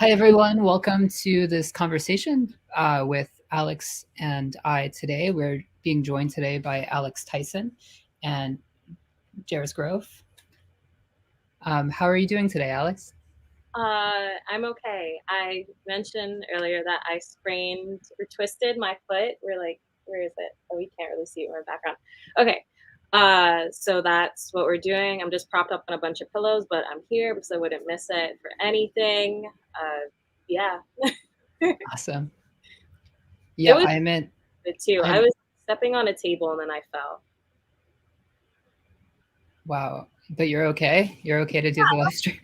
Hi, everyone. Welcome to this conversation with Alex and I today. We're being joined today by Alex Tyson and Jairus Grove. How are you doing today, Alex? I'm okay. I mentioned earlier that I sprained or twisted my foot. We're like, where is it? Oh, we can't really see it in our background. Okay. So that's what we're doing. I'm just propped up on a bunch of pillows, but I'm here because I wouldn't miss it for anything. Yeah. Awesome. It Yeah, was I meant good too. I I'm was stepping on a table and then I fell. wow. But you're okay? You're okay to do the live stream?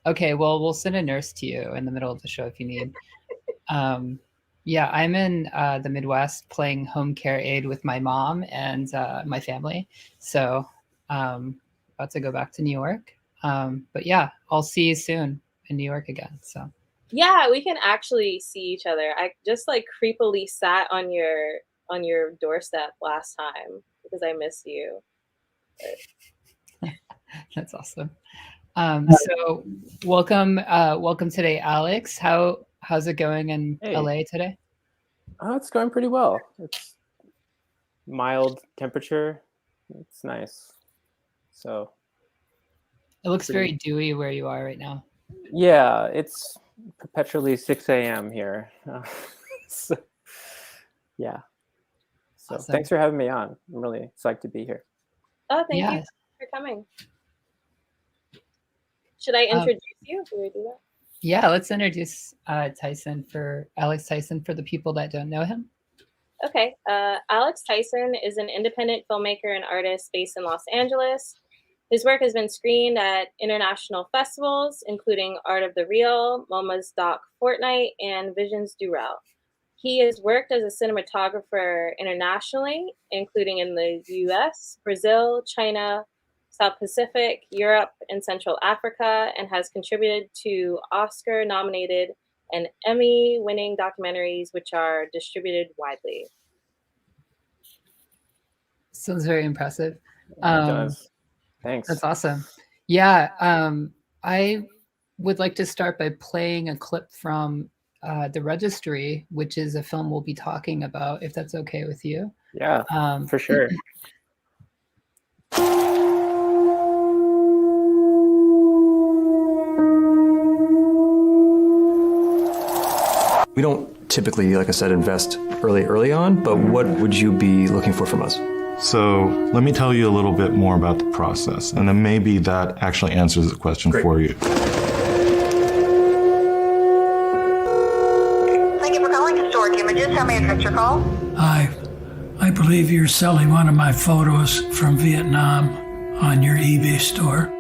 Okay, well, we'll send a nurse to you in the middle of the show if you need. Yeah, I'm in the Midwest playing home care aide with my mom and my family. So about to go back to New York. But yeah, I'll see you soon in New York again. So Yeah, we can actually see each other. I just like creepily sat on your doorstep last time because I missed you. that's awesome. So welcome today, Alex. How's it going in Hey, LA today? it's going pretty well. It's mild temperature. It's nice. So It looks very dewy where you are right now. yeah, it's perpetually 6 a.m. here. So, yeah. So Awesome. thanks for having me on. I'm really psyched to be here. Oh, thank you Yes. for coming. Should I introduce you? Do we do that? Yeah, let's introduce Alex Tyson for the people that don't know him. Okay. Alex Tyson is an independent filmmaker and artist based in Los Angeles. His work has been screened at international festivals, including Art of the Real, MoMA's Doc Fortnight, and Visions du Rel. He has worked as a cinematographer internationally, including in the US, Brazil, China, South Pacific, Europe, and Central Africa, and has contributed to Oscar nominated and Emmy winning documentaries, which are distributed widely. Sounds very impressive. It does. Thanks. That's awesome. Yeah, I would like to start by playing a clip from the Registry, which is a film we'll be talking about, if that's okay with you. Yeah, for sure. We don't typically, like I said, invest early on, but what would you be looking for from us? So let me tell you a little bit more about the process, and then maybe that actually answers the question for you. Thank you for calling Historic Images. How may I direct your call? Hi. I believe you're selling one of my photos from Vietnam on your eBay store.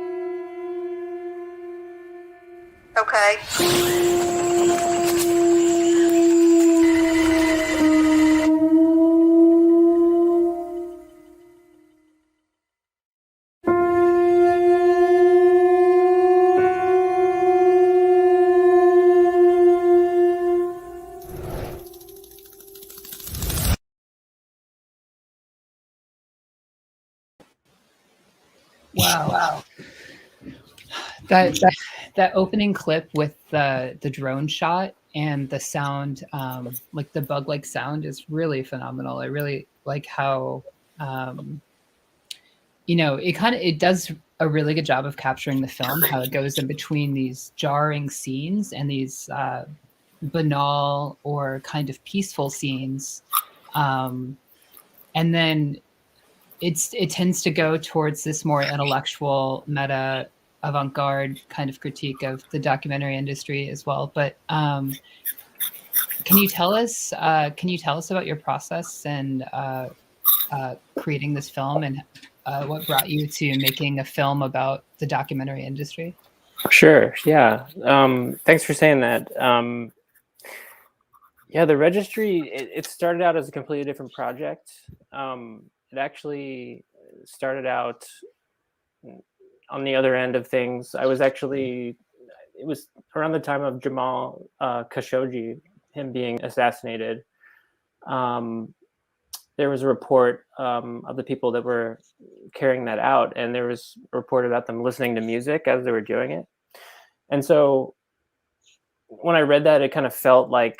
Okay. Wow. That opening clip with the drone shot and the sound, like the bug-like sound, is really phenomenal. I really like how it does a really good job of capturing the film, how it goes in between these jarring scenes and these banal or kind of peaceful scenes, and then it tends to go towards this more intellectual, meta, avant-garde kind of critique of the documentary industry as well. But can you tell us about your process and creating this film, and what brought you to making a film about the documentary industry? Sure. Yeah. Thanks for saying that. Yeah, the Registry, it started out as a completely different project. It actually started out on the other end of things. It was around the time of Jamal Khashoggi, him being assassinated. there was a report of the people that were carrying that out, and there was a report about them listening to music as they were doing it. And so when I read that, it kind of felt like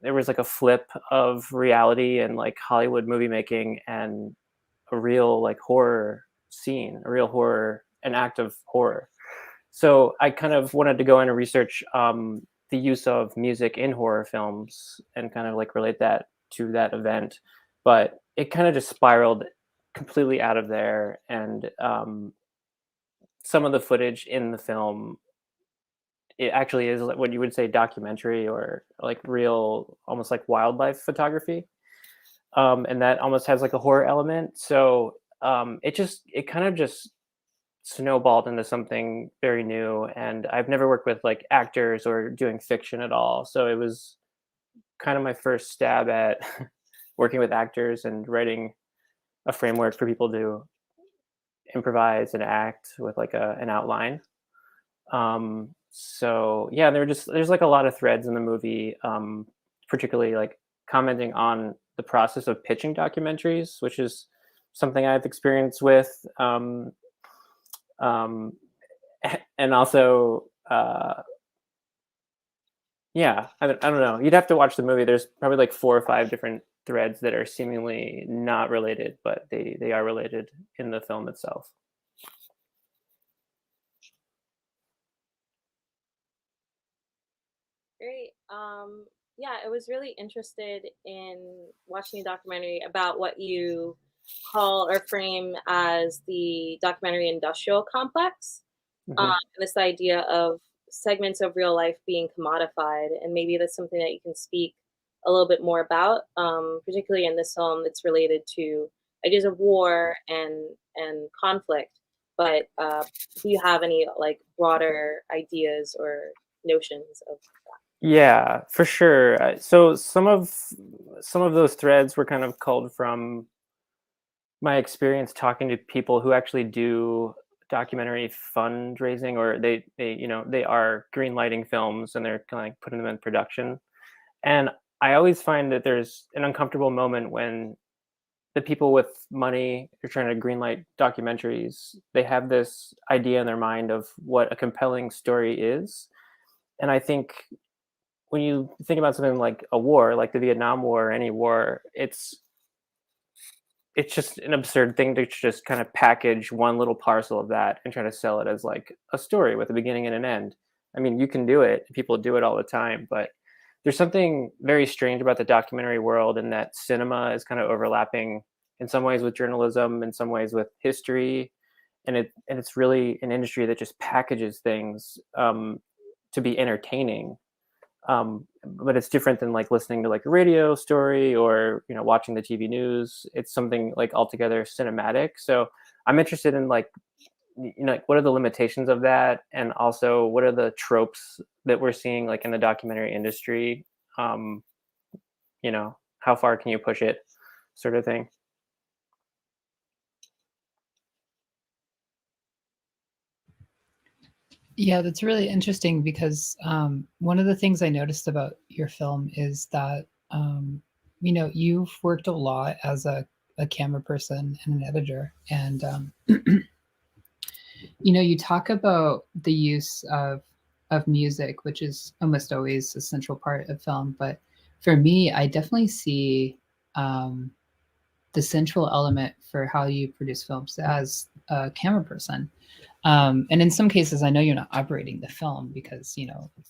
there was like a flip of reality and like Hollywood movie making and a real like horror scene, a real horror, an act of horror. So I kind of wanted to go in and research the use of music in horror films and kind of like relate that to that event. But it kind of just spiraled completely out of there. And some of the footage in the film, it actually is what you would say documentary or like real, almost like wildlife photography. And that almost has like a horror element. So it kind of just snowballed into something very new. And I've never worked with like actors or doing fiction at all. So it was kind of my first stab at working with actors and writing a framework for people to improvise and act with like an outline. So yeah, there's like a lot of threads in the movie, particularly like commenting on the process of pitching documentaries, which is something I've experienced with. And also, yeah, I don't know. You'd have to watch the movie. There's probably like 4 or 5 different threads that are seemingly not related, but they are related in the film itself. Great. Yeah, I was really interested in watching a documentary about what you call or frame as the documentary industrial complex. Mhm. This idea of segments of real life being commodified, and maybe that's something that you can speak a little bit more about, particularly in this film that's related to ideas of war and conflict. But do you have any like broader ideas or notions of Yeah, for sure. So some of those threads were kind of culled from my experience talking to people who actually do documentary fundraising, or they are green lighting films and they're kind of like putting them in production. And I always find that there's an uncomfortable moment when the people with money are trying to greenlight documentaries. They have this idea in their mind of what a compelling story is. And I think when you think about something like a war, like the Vietnam War or any war, it's just an absurd thing to just kind of package one little parcel of that and try to sell it as like a story with a beginning and an end. I mean, you can do it. People do it all the time, but there's something very strange about the documentary world, and that cinema is kind of overlapping in some ways with journalism, in some ways with history, and it's really an industry that just packages things to be entertaining. But it's different than like listening to like a radio story or watching the TV news. It's something like altogether cinematic. So I'm interested in like like what are the limitations of that, and also what are the tropes that we're seeing like in the documentary industry. How far can you push it, sort of thing. Yeah, that's really interesting because one of the things I noticed about your film is that you've worked a lot as a camera person and an editor, and you talk about the use of music, which is almost always a central part of film. But for me, I definitely see the central element for how you produce films as a camera person. And in some cases, I know you're not operating the film because,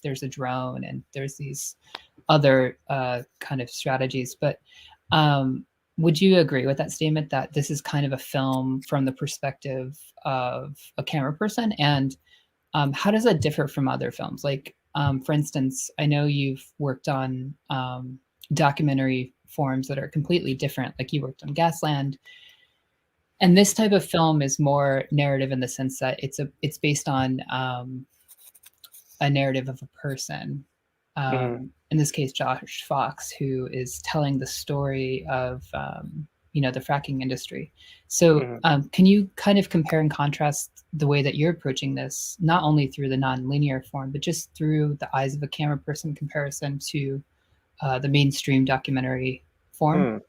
there's a drone and there's these other kind of strategies. But would you agree with that statement that this is kind of a film from the perspective of a camera person? And how does that differ from other films? Like, for instance, I know you've worked on documentary forms that are completely different. Like you worked on Gasland. And this type of film is more narrative in the sense that it's based on a narrative of a person. In this case, Josh Fox, who is telling the story of the fracking industry. So can you kind of compare and contrast the way that you're approaching this, not only through the non-linear form, but just through the eyes of a camera person comparison to the mainstream documentary form?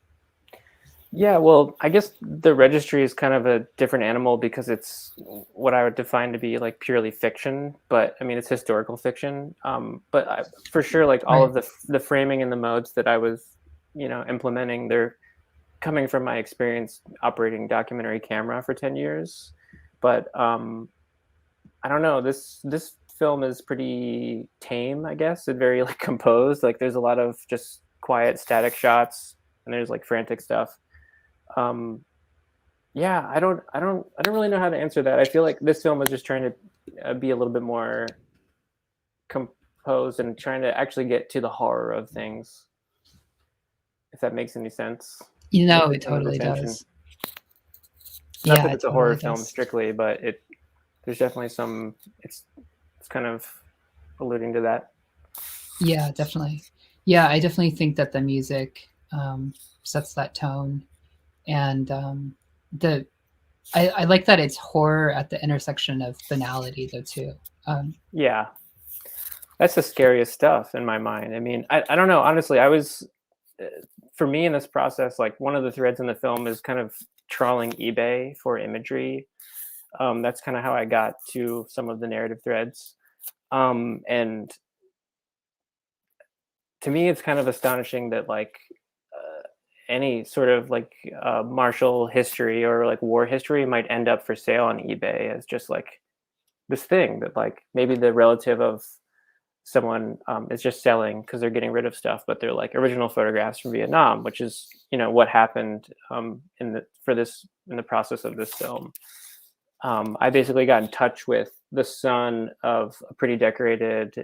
Yeah, well, I guess the registry is kind of a different animal because it's what I would define to be like purely fiction, but I mean it's historical fiction. But for sure, like all Right. of the framing and the modes that I was, implementing, they're coming from my experience operating documentary camera for 10 years. But I don't know. This film is pretty tame, I guess, and very like composed. Like there's a lot of just quiet, static shots, and there's like frantic stuff. Um, yeah, I don't really know how to answer that. I feel like this film was just trying to be a little bit more composed and trying to actually get to the horror of things, if that makes any sense. You know, With it some of the totally tension. does. Not Yeah, that it it's a horror totally film does. strictly, but there's definitely some. It's kind of alluding to that. Yeah, definitely. Yeah, I definitely think that the music sets that tone, and the I like that it's horror at the intersection of banality, though too. Yeah, that's the scariest stuff in my mind. I mean, I don't know. Honestly, I was for me in this process, like one of the threads in the film is kind of trawling eBay for imagery. That's kind of how I got to some of the narrative threads. And to me, it's kind of astonishing that like any sort of like martial history or like war history might end up for sale on eBay as just like this thing that like maybe the relative of someone is just selling because they're getting rid of stuff, but they're like original photographs from Vietnam, which is what happened in the process of this film. I basically got in touch with the son of a pretty decorated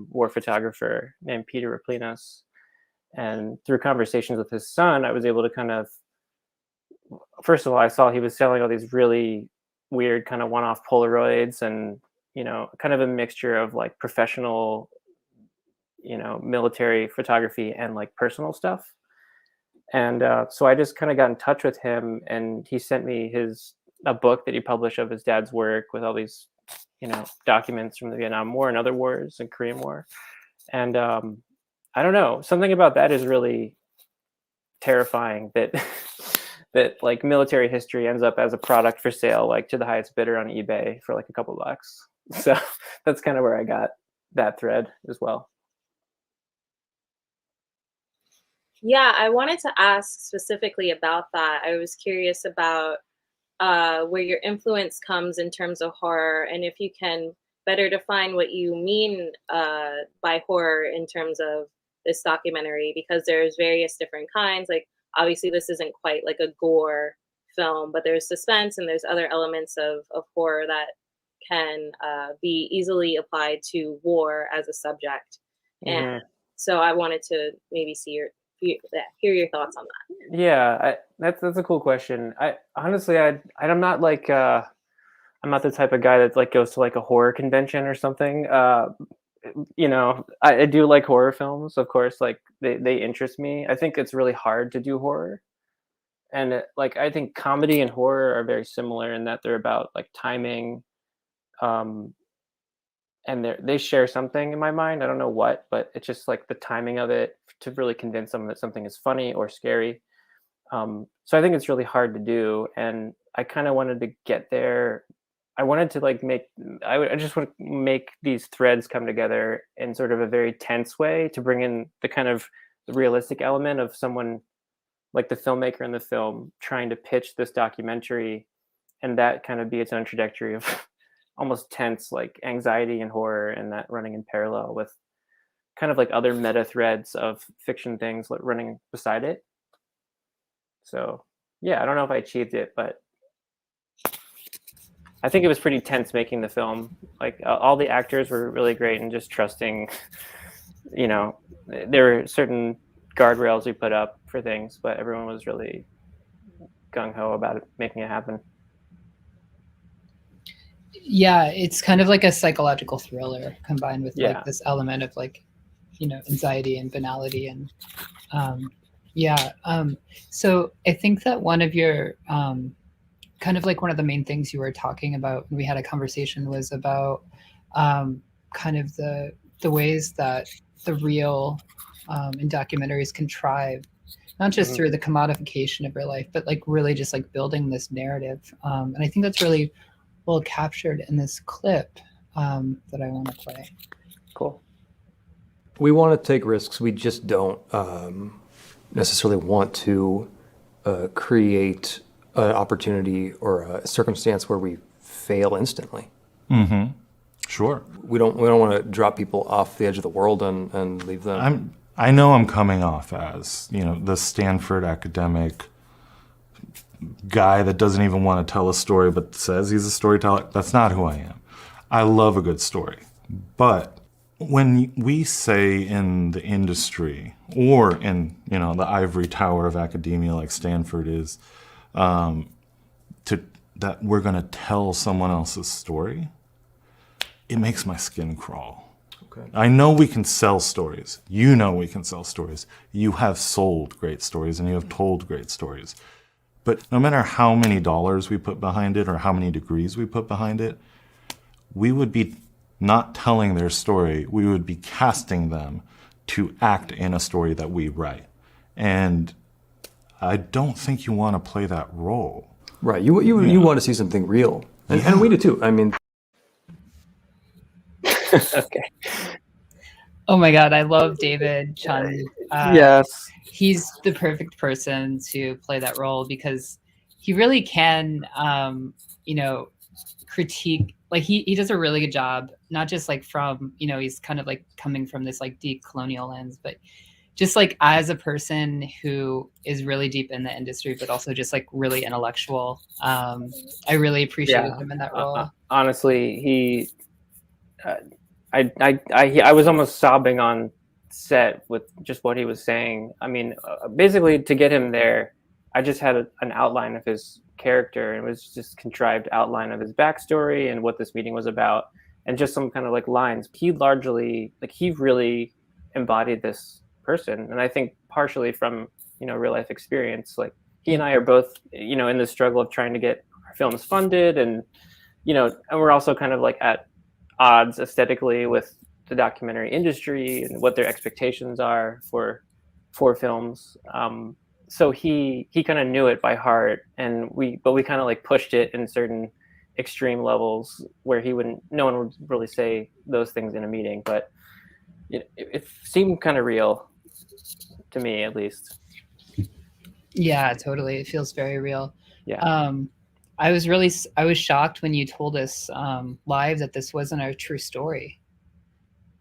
war photographer named Peter Raplinas, and through conversations with his son, I was able to kind of, first of all, I saw he was selling all these really weird kind of one-off Polaroids and kind of a mixture of like professional military photography and like personal stuff. And so I just kind of got in touch with him, and he sent me a book that he published of his dad's work with all these documents from the Vietnam War and other wars and Korean War. And I don't know, something about that is really terrifying, that that like military history ends up as a product for sale, like to the highest bidder on eBay for like a couple bucks. So that's kind of where I got that thread as well. Yeah, I wanted to ask specifically about that. I was curious about where your influence comes in terms of horror, and if you can better define what you mean by horror in terms of this documentary, because there's various different kinds. Like obviously this isn't quite like a gore film, but there's suspense and there's other elements of horror that can be easily applied to war as a subject. And Mhm. so I wanted to maybe hear your thoughts on that. Yeah, that's a cool question. I honestly, I'm not like I'm not the type of guy that like goes to like a horror convention or something. I do like horror films, of course. Like they interest me. I think it's really hard to do horror, and like I think comedy and horror are very similar in that they're about like timing, um, and they share something in my mind. I don't know what, but it's just like the timing of it to really convince someone that something is funny or scary. So I think it's really hard to do, and I kind of wanted to get there. I wanted to like I just want to make these threads come together in sort of a very tense way to bring in the kind of realistic element of someone like the filmmaker in the film trying to pitch this documentary, and that kind of be its own trajectory of almost tense like anxiety and horror, and that running in parallel with kind of like other meta threads of fiction things like running beside it. So yeah, I don't know if I achieved it, but I think it was pretty tense making the film. Like all the actors were really great, and just trusting, there were certain guardrails we put up for things, but everyone was really gung-ho about it, making it happen. Yeah, it's kind of like a psychological thriller combined with Yeah. like this element of like, anxiety and banality. And so I think that one of your kind of like one of the main things you were talking about when we had a conversation was about kind of the ways that the real in documentaries contrive not just through the commodification of your life, but like really just like building this narrative. And I think that's really well captured in this clip that I want to play. Cool. We want to take risks. We just don't necessarily want to create an opportunity or a circumstance where we fail instantly. Mm-hmm. Sure. We don't want to drop people off the edge of the world and leave them. I know I'm coming off as, the Stanford academic guy that doesn't even want to tell a story but says he's a storyteller. That's not who I am. I love a good story. But when we say in the industry or in, the ivory tower of academia like Stanford is, that we're going to tell someone else's story, it makes my skin crawl. Okay. I know we can sell stories. You know we can sell stories. You have sold great stories and you have told great stories. But no matter how many dollars we put behind it or how many degrees we put behind it, we would be not telling their story. We would be casting them to act in a story that we write. And I don't think you want to play that role. Right. You want to see something real. And we do too. I mean. Okay. Oh my God, I love David Chun. Yes. He's the perfect person to play that role because he really can, critique. Like he does a really good job, not just like from, he's kind of like coming from this like deep colonial lens, but just like as a person who is really deep in the industry, but also just like really intellectual. I really appreciated him in that role. Honestly, I was almost sobbing on set with just what he was saying. I mean, basically to get him there, I just had an outline of his character, and it was just contrived outline of his backstory and what this meeting was about, and just some kind of like lines. He really embodied this person, and I think partially from real life experience. Like he and I are both in the struggle of trying to get our films funded, and and we're also kind of like at odds aesthetically with the documentary industry and what their expectations are for films. So he kind of knew it by heart, and we kind of like pushed it in certain extreme levels where no one would really say those things in a meeting, but it seemed kind of real to me, at least. Yeah, totally. It feels very real. Yeah. I was shocked when you told us live that this wasn't a true story,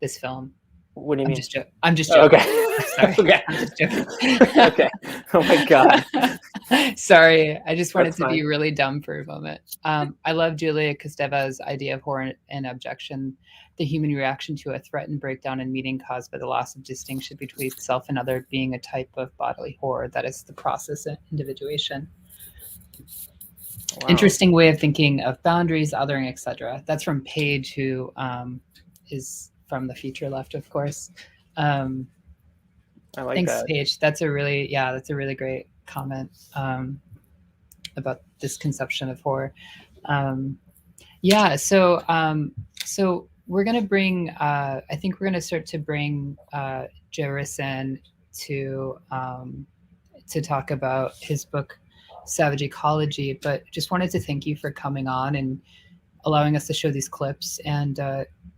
this film. What do you mean? I'm just joking. Okay. Sorry. Okay. I'm just joking. Okay. Oh my God. Sorry. I just wanted That's to be fine. really dumb for a moment. I love Julia Kosteva's idea of horror and objection, the human reaction to a threatened breakdown in meaning caused by the loss of distinction between self and other being a type of bodily horror. That is the process of individuation. Wow. Interesting way of thinking of boundaries, othering, etc. That's from Paige, who is from the Future Left, of course. I like thanks, that. Paige. That's a really great comment about this conception of horror. So we're gonna bring. I think we're gonna start to bring Jairus in to talk about his book, Savage Ecology. But just wanted to thank you for coming on and allowing us to show these clips. And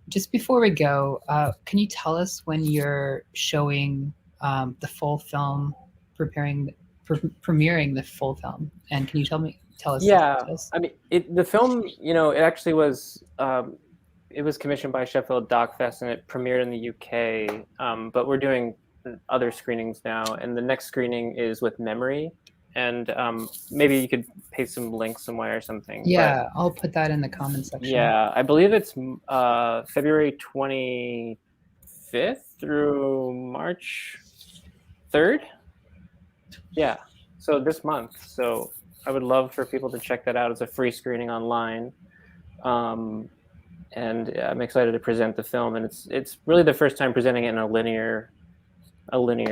just before we go, can you tell us when you're showing the full film, premiering the full film? And can you tell us? Yeah, I mean, the film, it actually was, it was commissioned by Sheffield Doc Fest and it premiered in the UK, but we're doing other screenings now. And the next screening is with Memory. And maybe you could paste some links somewhere or something. Yeah, but I'll put that in the comment section. Yeah, I believe it's February 25th through March 3rd. Yeah, so this month. So I would love for people to check that out. It's a free screening online. And I'm excited to present the film. And it's really the first time presenting it in a linear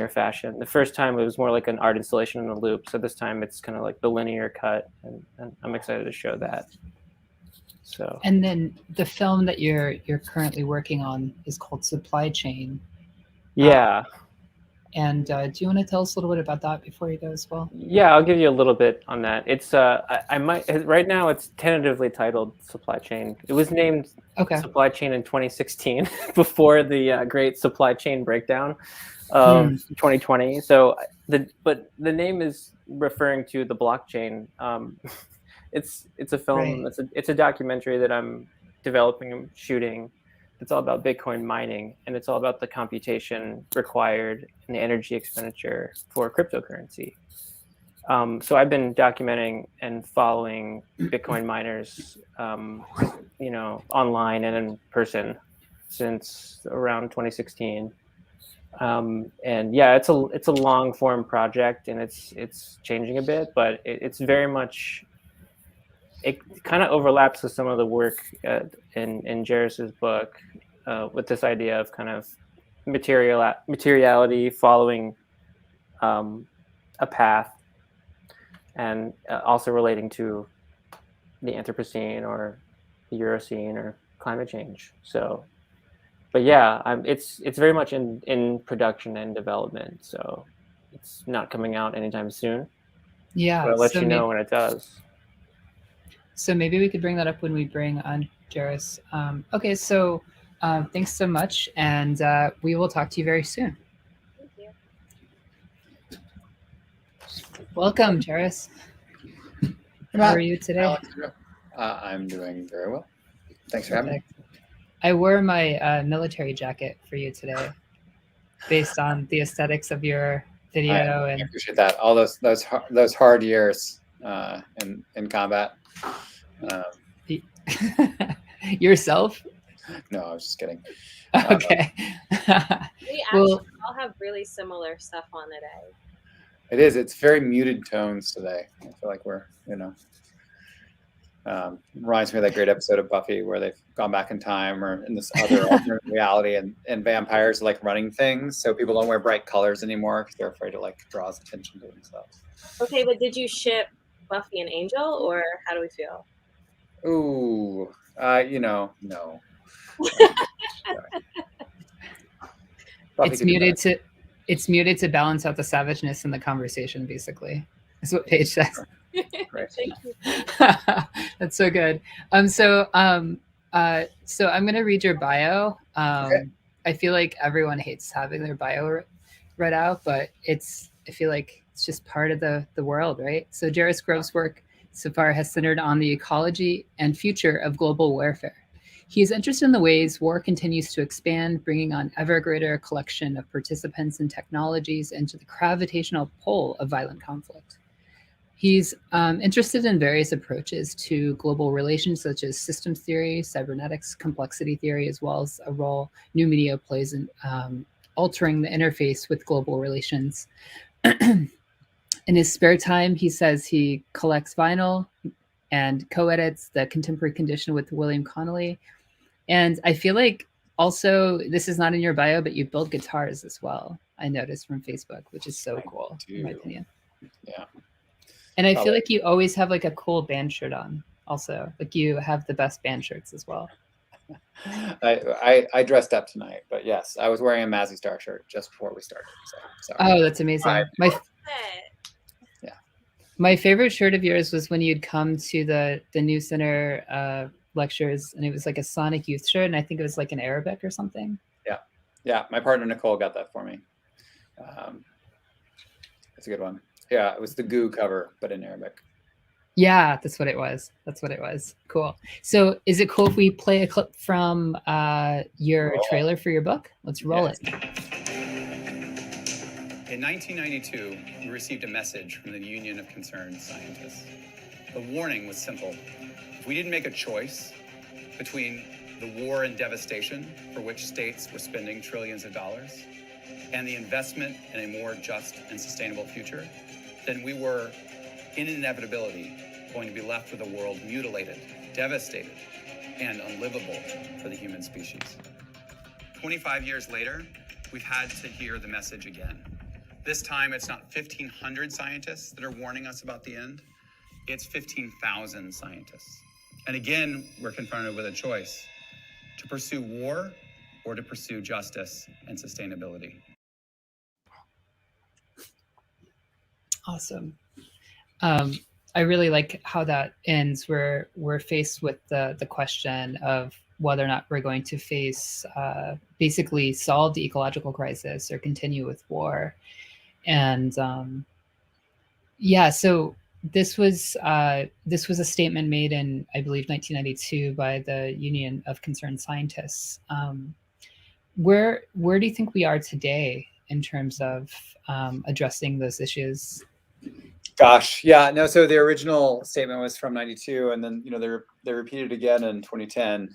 fashion. The first time it was more like an art installation in a loop. So this time it's kind of like the linear cut, and I'm excited to show that. So. And then the film that you're currently working on is called Supply Chain. Yeah. And do you want to tell us a little bit about that before you go as well? Yeah, I'll give you a little bit on that. It's I might right now it's tentatively titled Supply Chain. It was named Supply Chain in 2016 before the great supply chain breakdown of 2020. So but the name is referring to the blockchain. It's a film. Right. It's a documentary that I'm developing and shooting. It's all about Bitcoin mining, and it's all about the computation required and the energy expenditure for cryptocurrency. So I've been documenting and following Bitcoin miners, online and in person since around 2016. And yeah, it's a long form project, and it's changing a bit, but it's very much. It kind of overlaps with some of the work in Jairus's book with this idea of kind of materiality following a path, and also relating to the Anthropocene or the Eurocene or climate change. So, but yeah, it's very much in production and development. So it's not coming out anytime soon. Yeah, but I'll let you know when it does. So maybe we could bring that up when we bring on Jairus. Okay, so thanks so much, and we will talk to you very soon. Thank you. Welcome, Jairus. How are you today? Alexandra. I'm doing very well. Thanks for having me. I wore my military jacket for you today, based on the aesthetics of your video. I appreciate that. All those hard years in combat. Yourself? No, I was just kidding. Okay. We actually all have really similar stuff on today. It is. It's very muted tones today. I feel like we're, reminds me of that great episode of Buffy where they've gone back in time, or in this other alternate reality, and vampires are like running things, so people don't wear bright colors anymore because they're afraid to draw attention to themselves. Okay, but did you ship Buffy and Angel, or how do we feel? Ooh, no. It's muted to balance out the savageness in the conversation, basically. That's what Paige says. Thank you. That's so good. So I'm gonna read your bio. Okay. I feel like everyone hates having their bio read out, but I feel like it's just part of the world, right? So Jairus Grove's work so far has centered on the ecology and future of global warfare. He is interested in the ways war continues to expand, bringing on ever greater collection of participants and technologies into the gravitational pull of violent conflict. He's interested in various approaches to global relations, such as systems theory, cybernetics, complexity theory, as well as a role new media plays in altering the interface with global relations. In his spare time, he says he collects vinyl and co-edits The Contemporary Condition with William Connolly. And I feel like also, this is not in your bio, but you build guitars as well, I noticed from Facebook, which is so cool, in my opinion. Yeah. And I feel like you always have a cool band shirt on also. You have the best band shirts as well. I dressed up tonight, but yes, I was wearing a Mazzy Star shirt just before we started. So oh, that's amazing. My favorite shirt of yours was when you'd come to the New Center lectures, and it was like a Sonic Youth shirt, and I think it was in Arabic or something. Yeah. My partner Nicole got that for me. It's a good one. Yeah, it was the Goo cover, but in Arabic. Yeah, that's what it was. Cool. So is it cool if we play a clip from your trailer for your book? Let's roll it. In 1992, we received a message from the Union of Concerned Scientists. The warning was simple. If we didn't make a choice between the war and devastation for which states were spending trillions of dollars and the investment in a more just and sustainable future, then we were, in inevitability, going to be left with a world mutilated, devastated, and unlivable for the human species. 25 years later, we've had to hear the message again. This time, it's not 1,500 scientists that are warning us about the end. It's 15,000 scientists. And again, we're confronted with a choice: to pursue war or to pursue justice and sustainability. Awesome. I really like how that ends. We're faced with the question of whether or not we're going to face basically solve the ecological crisis or continue with war. And yeah, so this was a statement made in, I believe, 1992 by the Union of Concerned Scientists. Where do you think we are today in terms of addressing those issues? Gosh, yeah, no. So the original statement was from '92, and then they repeated it again in 2010,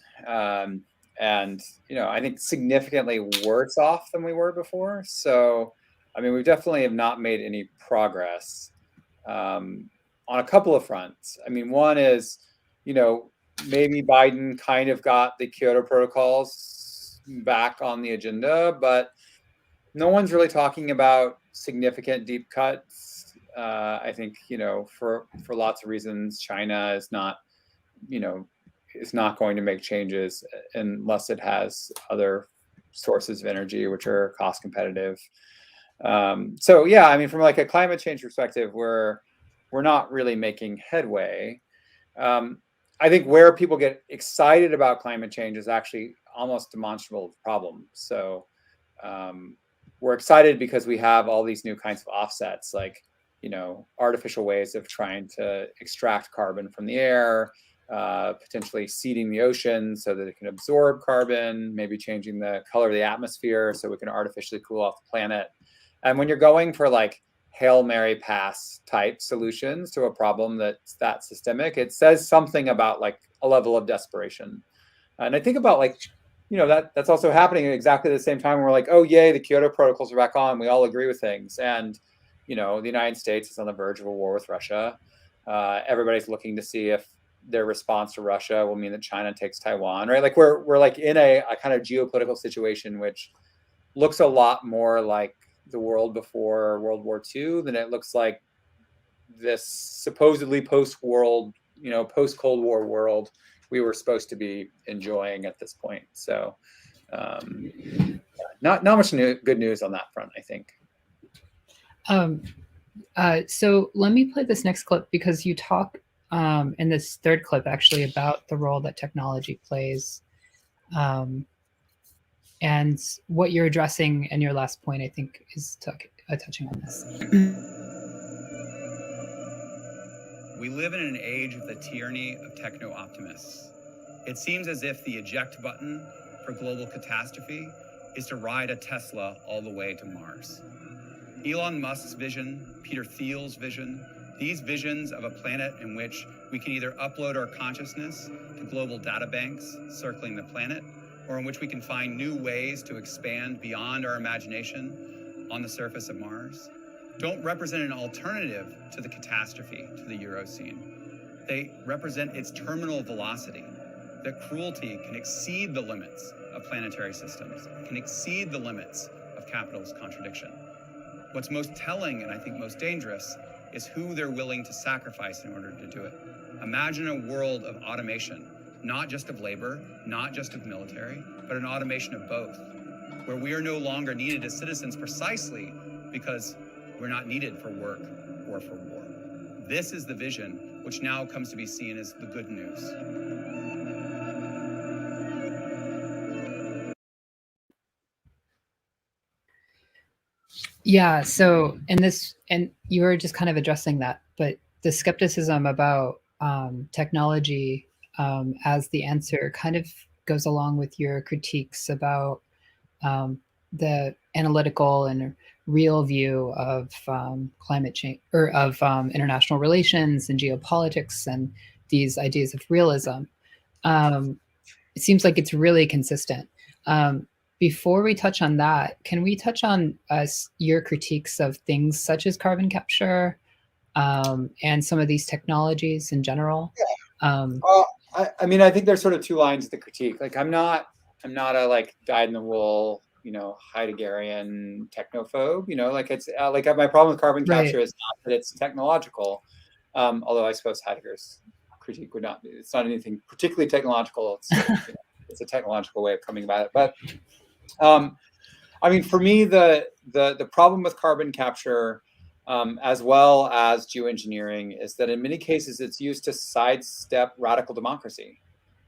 and I think significantly worse off than we were before. So, I mean, we definitely have not made any progress on a couple of fronts. I mean, one is, maybe Biden kind of got the Kyoto protocols back on the agenda, but no one's really talking about significant deep cuts. I think for lots of reasons, China is not going to make changes unless it has other sources of energy which are cost competitive. So yeah, I mean, from like a climate change perspective, we're not really making headway. I think where people get excited about climate change is actually almost demonstrable problem. So we're excited because we have all these new kinds of offsets, like artificial ways of trying to extract carbon from the air, potentially seeding the ocean so that it can absorb carbon, maybe changing the color of the atmosphere so we can artificially cool off the planet. And when you're going for like Hail Mary pass type solutions to a problem that's that systemic, it says something about like a level of desperation. And I think about like, that's also happening at exactly the same time when we're like, oh, yay, the Kyoto protocols are back on. We all agree with things. And the United States is on the verge of a war with Russia. Everybody's looking to see if their response to Russia will mean that China takes Taiwan, right? Like we're like in a kind of geopolitical situation which looks a lot more like the world before World War II than it looks like this supposedly post-Cold War world we were supposed to be enjoying at this point. So not much good news on that front, I think. So let me play this next clip because you talk in this third clip actually about the role that technology plays. And what you're addressing in your last point, I think, is touching on this. We live in an age of the tyranny of techno-optimists. It seems as if the eject button for global catastrophe is to ride a Tesla all the way to Mars. Elon Musk's vision, Peter Thiel's vision, these visions of a planet in which we can either upload our consciousness to global data banks circling the planet, or in which we can find new ways to expand beyond our imagination on the surface of Mars, don't represent an alternative to the catastrophe, to the Eurocene. They represent its terminal velocity, that cruelty can exceed the limits of planetary systems, can exceed the limits of capital's contradiction. What's most telling, and I think most dangerous, is who they're willing to sacrifice in order to do it. Imagine a world of automation, not just of labor, not just of military, but an automation of both, where we are no longer needed as citizens precisely because we're not needed for work or for war. This is the vision which now comes to be seen as the good news. Yeah, so and you were just kind of addressing that, but the skepticism about technology as the answer kind of goes along with your critiques about the analytical and real view of climate change or of international relations and geopolitics and these ideas of realism. It seems like it's really consistent. Before we touch on that, can we touch on your critiques of things such as carbon capture and some of these technologies in general? I mean, I think there's sort of two lines of the critique. Like, I'm not a like dyed-in-the-wool, Heideggerian technophobe. Like it's like my problem with carbon capture is not that it's technological, although I suppose Heidegger's critique would not. It's not anything particularly technological. It's it's a technological way of coming about it. But I mean, for me, the problem with carbon capture as well as geoengineering, is that in many cases it's used to sidestep radical democracy,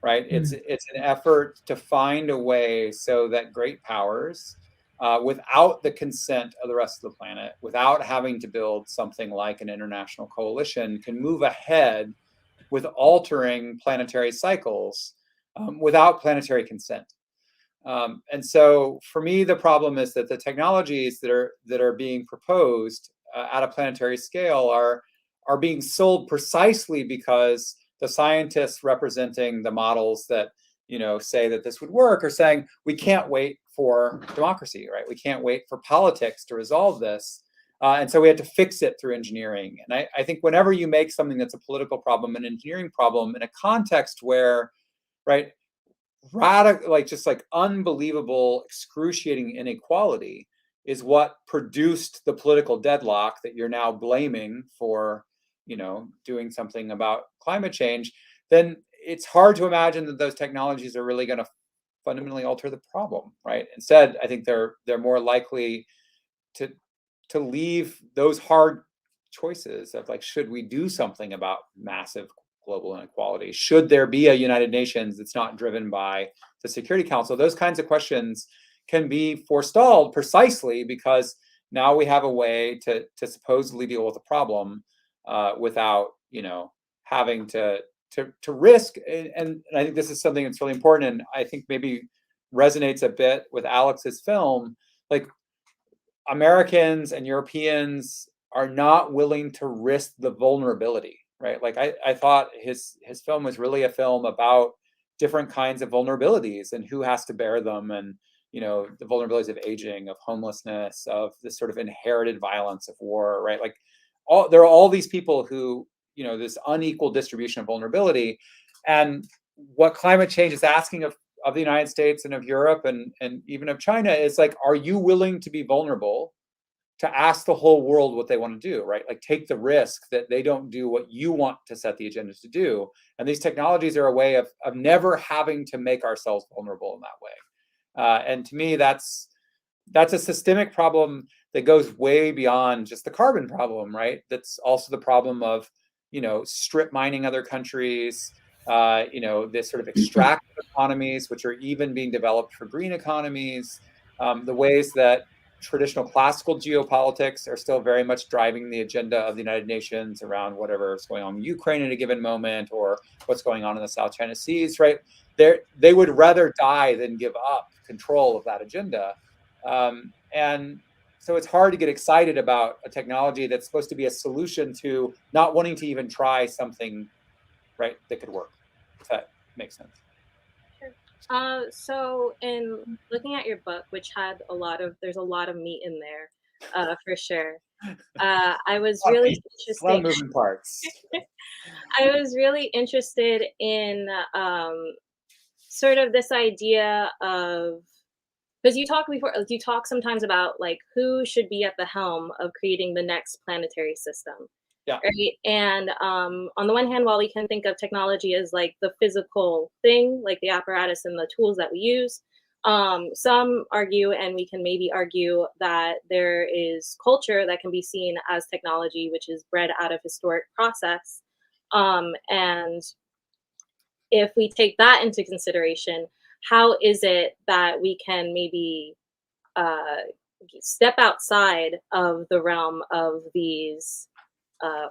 right? It's an effort to find a way so that great powers, without the consent of the rest of the planet, without having to build something like an international coalition, can move ahead with altering planetary cycles without planetary consent. And so for me, the problem is that the technologies that are being proposed at a planetary scale are being sold precisely because the scientists representing the models that say that this would work are saying we can't wait for democracy, right? We can't wait for politics to resolve this. And so we had to fix it through engineering. And I think whenever you make something that's a political problem an engineering problem in a context where, right, radical, like unbelievable, excruciating inequality is what produced the political deadlock that you're now blaming for, doing something about climate change, then it's hard to imagine that those technologies are really going to fundamentally alter the problem, right? Instead, I think they're more likely to leave those hard choices of like, should we do something about massive global inequality? Should there be a United Nations that's not driven by the Security Council? Those kinds of questions can be forestalled precisely because now we have a way to supposedly deal with the problem without having to risk. And I think this is something that's really important, and I think maybe resonates a bit with Alex's film. Like, Americans and Europeans are not willing to risk the vulnerability, right? Like I thought his film was really a film about different kinds of vulnerabilities and who has to bear them, and the vulnerabilities of aging, of homelessness, of this sort of inherited violence of war, right? Like there are all these people who, this unequal distribution of vulnerability. And what climate change is asking of the United States and of Europe and even of China is like, are you willing to be vulnerable to ask the whole world what they want to do, right? Like take the risk that they don't do what you want to set the agenda to do. And these technologies are a way of never having to make ourselves vulnerable in that way. And to me, that's a systemic problem that goes way beyond just the carbon problem, right? That's also the problem of, strip mining other countries, this sort of extractive economies, which are even being developed for green economies, the ways that traditional classical geopolitics are still very much driving the agenda of the United Nations around whatever's going on in Ukraine at a given moment, or what's going on in the South China Seas, right? They would rather die than give up control of that agenda. And so it's hard to get excited about a technology that's supposed to be a solution to not wanting to even try something, right, that could work, if that makes sense. So in looking at your book, which had there's a lot of meat in there, for sure. I was really interested. A lot of moving parts. I was really interested in sort of this idea of, because you talk sometimes about like who should be at the helm of creating the next planetary system. Yeah. Right. And on the one hand, while we can think of technology as like the physical thing, like the apparatus and the tools that we use, some argue, and we can maybe argue, that there is culture that can be seen as technology, which is bred out of historic process. And if we take that into consideration, how is it that we can maybe step outside of the realm of these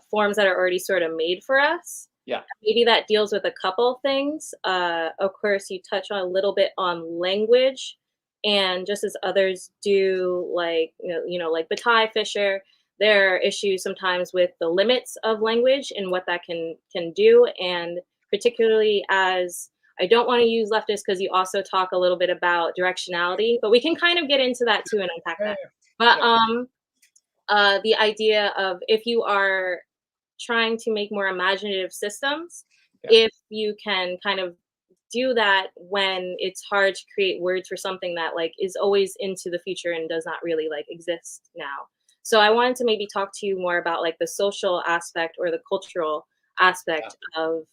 forms that are already sort of made for us? Yeah. Maybe that deals with a couple things. Of course, you touch on a little bit on language, and just as others do, like like Bataille, Fisher, there are issues sometimes with the limits of language and what that can do, and particularly as I don't want to use leftist because you also talk a little bit about directionality, but we can kind of get into that too and unpack that. But the idea of, if you are trying to make more imaginative systems, if you can kind of do that when it's hard to create words for something that like is always into the future and does not really like exist now. So I wanted to maybe talk to you more about like the social aspect or the cultural aspect of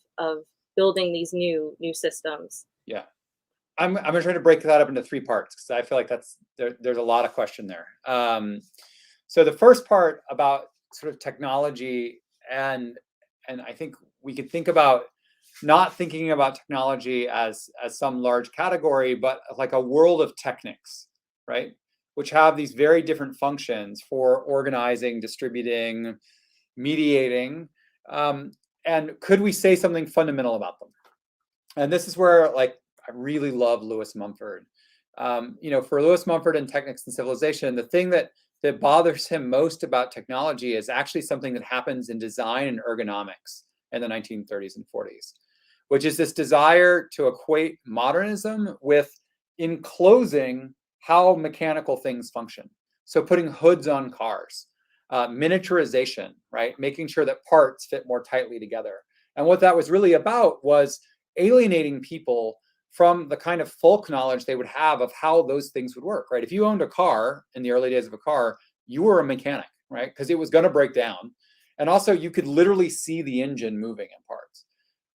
building these new systems. Yeah, I'm going to try to break that up into 3 parts because I feel like there's a lot of question there. So the first part about sort of technology, and I think we could think about not thinking about technology as some large category, but like a world of technics, right? Which have these very different functions for organizing, distributing, mediating. And could we say something fundamental about them? And this is where, like, I really love Lewis Mumford. For Lewis Mumford and Technics and Civilization, the thing that bothers him most about technology is actually something that happens in design and ergonomics in the 1930s and 40s, which is this desire to equate modernism with enclosing how mechanical things function. So putting hoods on cars, miniaturization, right? Making sure that parts fit more tightly together. And what that was really about was alienating people from the kind of folk knowledge they would have of how those things would work, right? If you owned a car in the early days of a car, you were a mechanic, right? Because it was going to break down. And also you could literally see the engine moving in parts,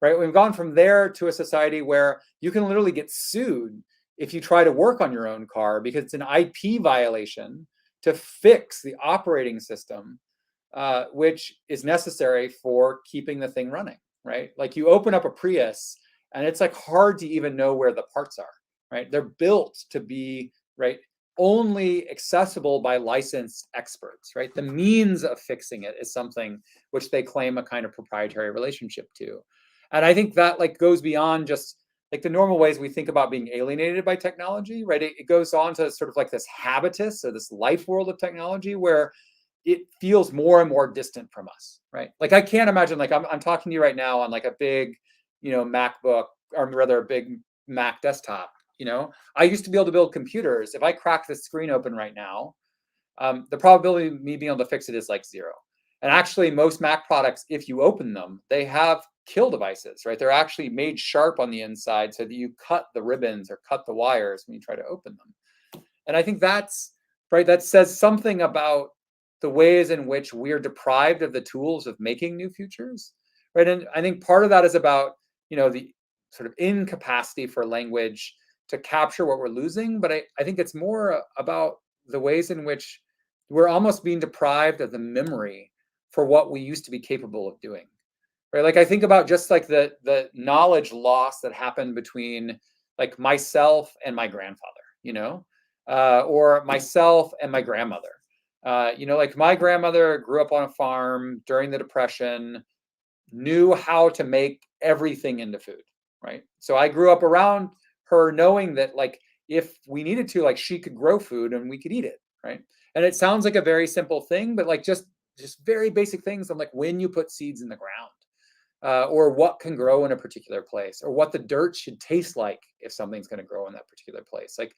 right? We've gone from there to a society where you can literally get sued if you try to work on your own car because it's an IP violation to fix the operating system, which is necessary for keeping the thing running, right? Like you open up a Prius and it's like hard to even know where the parts are, right? They're built to be, right, only accessible by licensed experts, right? The means of fixing it is something which they claim a kind of proprietary relationship to. And I think that like goes beyond just like the normal ways we think about being alienated by technology, right? It goes on to sort of like this habitus or this life world of technology where it feels more and more distant from us, right? Like I can't imagine, like I'm talking to you right now on like a big, MacBook, or rather a big Mac desktop. I used to be able to build computers. If I crack the screen open right now, the probability of me being able to fix it is like 0. And actually most Mac products, if you open them, they have kill devices, right? They're actually made sharp on the inside so that you cut the ribbons or cut the wires when you try to open them. And I think that's right. That says something about the ways in which we are deprived of the tools of making new futures, right? And I think part of that is about, the sort of incapacity for language to capture what we're losing. But I think it's more about the ways in which we're almost being deprived of the memory for what we used to be capable of doing, right? Like I think about just like the knowledge loss that happened between like myself and my grandfather, or myself and my grandmother. Like my grandmother grew up on a farm during the Depression, knew how to make everything into food, right? So I grew up around her knowing that like if we needed to, like she could grow food and we could eat it, right? And it sounds like a very simple thing, but like just very basic things on like when you put seeds in the ground, or what can grow in a particular place, or what the dirt should taste like if something's going to grow in that particular place. Like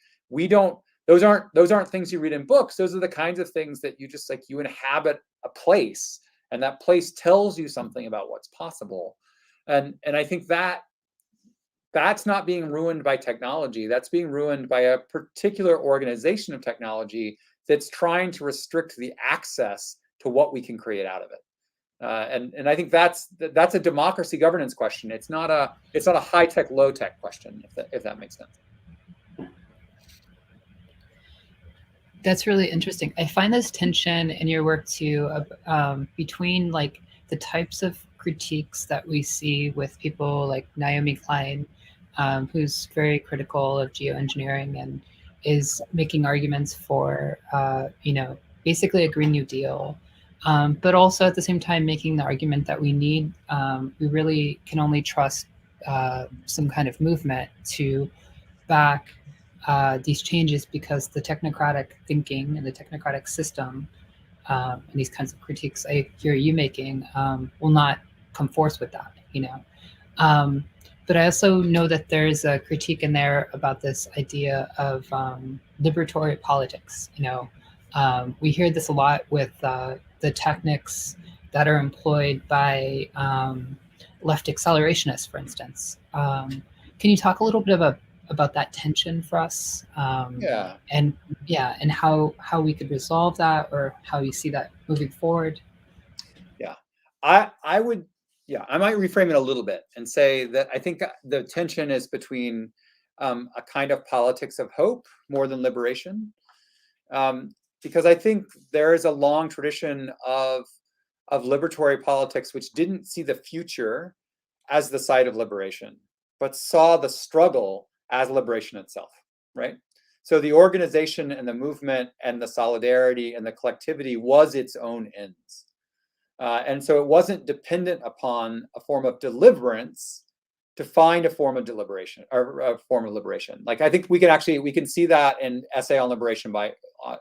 those aren't things you read in books. Those are the kinds of things that you just like, you inhabit a place and that place tells you something about what's possible. And I think that's not being ruined by technology. That's being ruined by a particular organization of technology that's trying to restrict the access to what we can create out of it. And I think that's a democracy governance question. It's not a high tech, low tech question, if that makes sense. That's really interesting. I find this tension in your work too, between like the types of critiques that we see with people like Naomi Klein, who's very critical of geoengineering and is making arguments for, basically a Green New Deal, but also at the same time making the argument that we really can only trust some kind of movement to back these changes because the technocratic thinking and the technocratic system and these kinds of critiques I hear you making will not come forth with that, But I also know that there's a critique in there about this idea of liberatory politics. We hear this a lot with the techniques that are employed by left accelerationists, for instance. Can you talk a little bit about that tension for us? And how we could resolve that, or how you see that moving forward? I might reframe it a little bit and say that I think the tension is between a kind of politics of hope more than liberation, because I think there is a long tradition of of liberatory politics which didn't see the future as the site of liberation, but saw the struggle as liberation itself, right? So the organization and the movement and the solidarity and the collectivity was its own ends. And so it wasn't dependent upon a form of deliverance to find a form of deliberation or a form of liberation. Like I think we can see that in Essay on Liberation by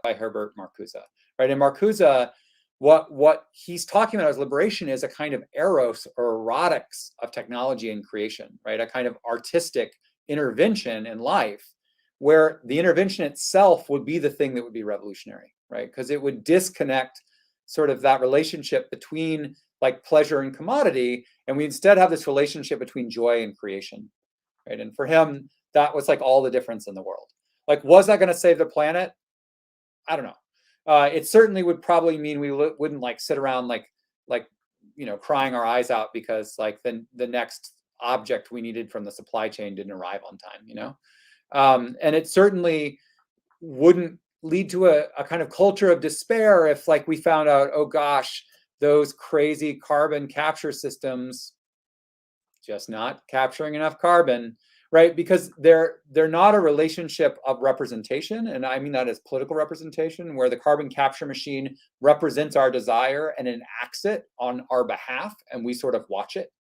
Herbert Marcuse, right? In Marcuse, what he's talking about as liberation is a kind of eros or erotics of technology and creation, right? A kind of artistic intervention in life where the intervention itself would be the thing that would be revolutionary, right? Because it would disconnect sort of that relationship between like pleasure and commodity, and we instead have this relationship between joy and creation, right? And for him, that was like all the difference in the world. Like, was that going to save the planet? I don't know. It certainly would probably mean we wouldn't like sit around like crying our eyes out because like the next object we needed from the supply chain didn't arrive on time, and it certainly wouldn't lead to a kind of culture of despair if like we found out, oh gosh, those crazy carbon capture systems just not capturing enough carbon, right? Because they're not a relationship of representation, and I mean that as political representation, where the carbon capture machine represents our desire and enacts it on our behalf, and we sort of watch it.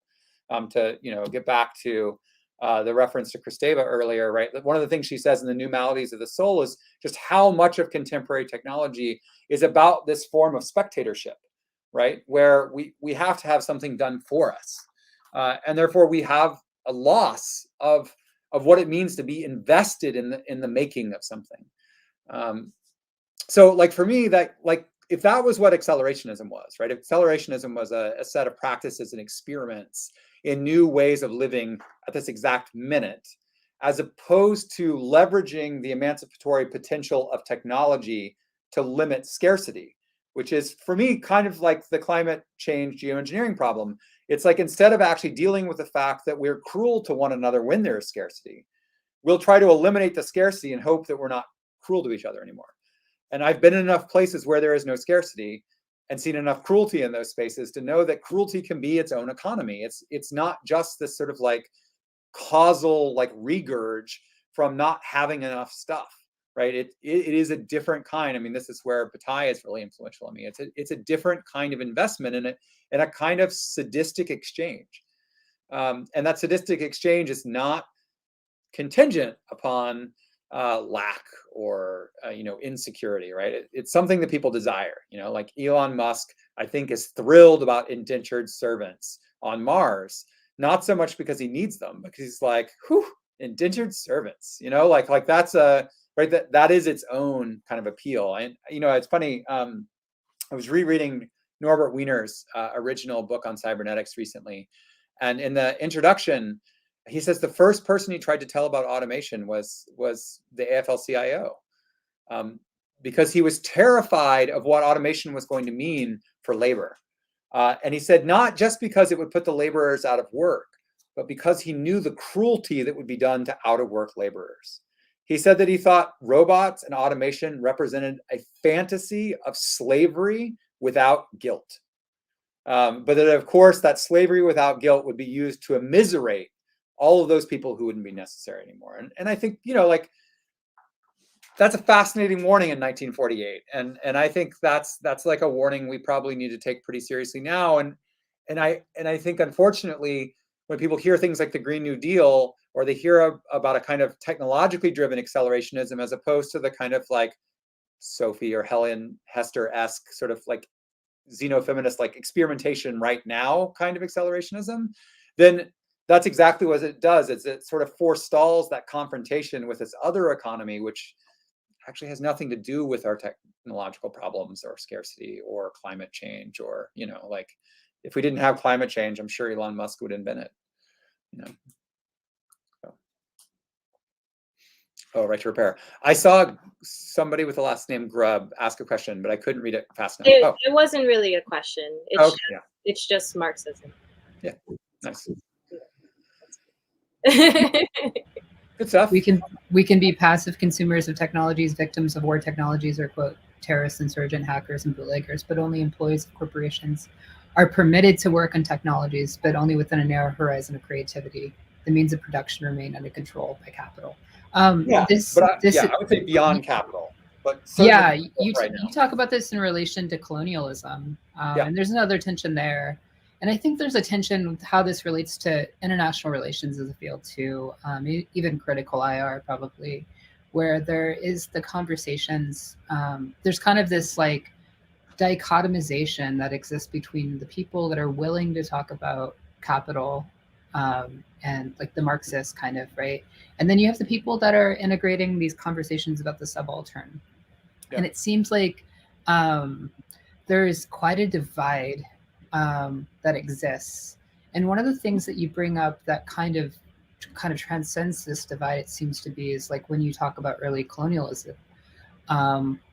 To get back to the reference to Kristeva earlier, right? One of the things she says in The New Maladies of the Soul is just how much of contemporary technology is about this form of spectatorship, right? Where we have to have something done for us. And therefore we have a loss of what it means to be invested in the making of something. So like for me, that like if that was what accelerationism was, right? If accelerationism was a set of practices and experiments in new ways of living at this exact minute, as opposed to leveraging the emancipatory potential of technology to limit scarcity, which is for me kind of like the climate change geoengineering problem. It's like instead of actually dealing with the fact that we're cruel to one another when there is scarcity, we'll try to eliminate the scarcity and hope that we're not cruel to each other anymore. And I've been in enough places where there is no scarcity and seen enough cruelty in those spaces to know that cruelty can be its own economy. It's not just this sort of like causal like regurge from not having enough stuff, right? It is a different kind. I mean, this is where Bataille is really influential on me. It's a different kind of investment in it, and a kind of sadistic exchange. And that sadistic exchange is not contingent upon lack or insecurity, right? It's something that people desire. Like Elon Musk, I think, is thrilled about indentured servants on Mars, not so much because he needs them, because he's like, whew, indentured servants, like that's right. That is its own kind of appeal. And it's funny. I was rereading Norbert Wiener's original book on cybernetics recently, and in the introduction, he says the first person he tried to tell about automation was the AFL-CIO, because he was terrified of what automation was going to mean for labor. And he said not just because it would put the laborers out of work, but because he knew the cruelty that would be done to out-of-work laborers. He said that he thought robots and automation represented a fantasy of slavery without guilt. But that, of course, that slavery without guilt would be used to immiserate all of those people who wouldn't be necessary anymore. And I think, like, that's a fascinating warning in 1948. And I think that's like a warning we probably need to take pretty seriously now. And I think, unfortunately, when people hear things like the Green New Deal, or they hear about a kind of technologically driven accelerationism, as opposed to the kind of like Sophie or Helen Hester-esque sort of like xenofeminist, like experimentation right now kind of accelerationism, then that's exactly what it does. It sort of forestalls that confrontation with this other economy, which actually has nothing to do with our technological problems or scarcity or climate change, or, like if we didn't have climate change, I'm sure Elon Musk would invent it, So. Oh, right to repair. I saw somebody with the last name Grubb ask a question, but I couldn't read it fast enough. It wasn't really a question. It's just Marxism. Yeah, nice. Good stuff. We can be passive consumers of technologies, victims of war technologies, or quote terrorists, insurgent hackers, and bootleggers, but only employees of corporations are permitted to work on technologies, but only within a narrow horizon of creativity. The means of production remain under control by capital. I would say beyond capital. But yeah, you talk about this in relation to colonialism, Yeah. and there's another tension there. And I think there's a tension with how this relates to international relations as a field too, even critical IR probably, where there is the conversations. There's kind of this like dichotomization that exists between the people that are willing to talk about capital and like the Marxist kind of, right? And then you have the people that are integrating these conversations about the subaltern. Yeah. And it seems like there is quite a divide that exists. And one of the things that you bring up that kind of transcends this divide, it seems to be, is like when you talk about early colonialism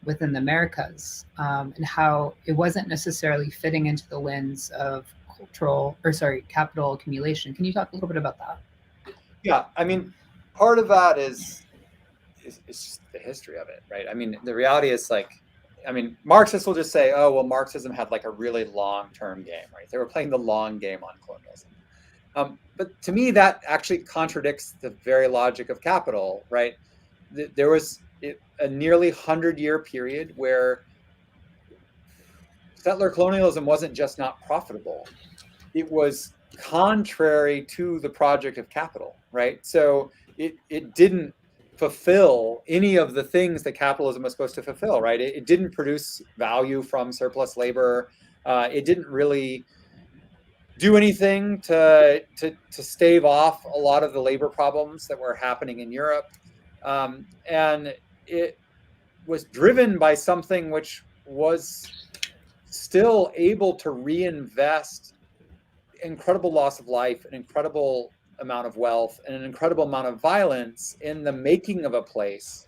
within the Americas, and how it wasn't necessarily fitting into the lens of capital accumulation. Can you talk a little bit about that? Yeah, I mean, part of that is just the history of it, right? I mean, the reality is like, I mean, Marxists will just say, oh, well, Marxism had like a really long-term game, right? They were playing the long game on colonialism. But to me, that actually contradicts the very logic of capital, right? There was a nearly 100-year period where settler colonialism wasn't just not profitable. It was contrary to the project of capital, right? So it didn't fulfill any of the things that capitalism was supposed to fulfill, right? It didn't produce value from surplus labor. It didn't really do anything to stave off a lot of the labor problems that were happening in Europe. And it was driven by something which was still able to reinvest incredible loss of life, an incredible amount of wealth, and an incredible amount of violence in the making of a place,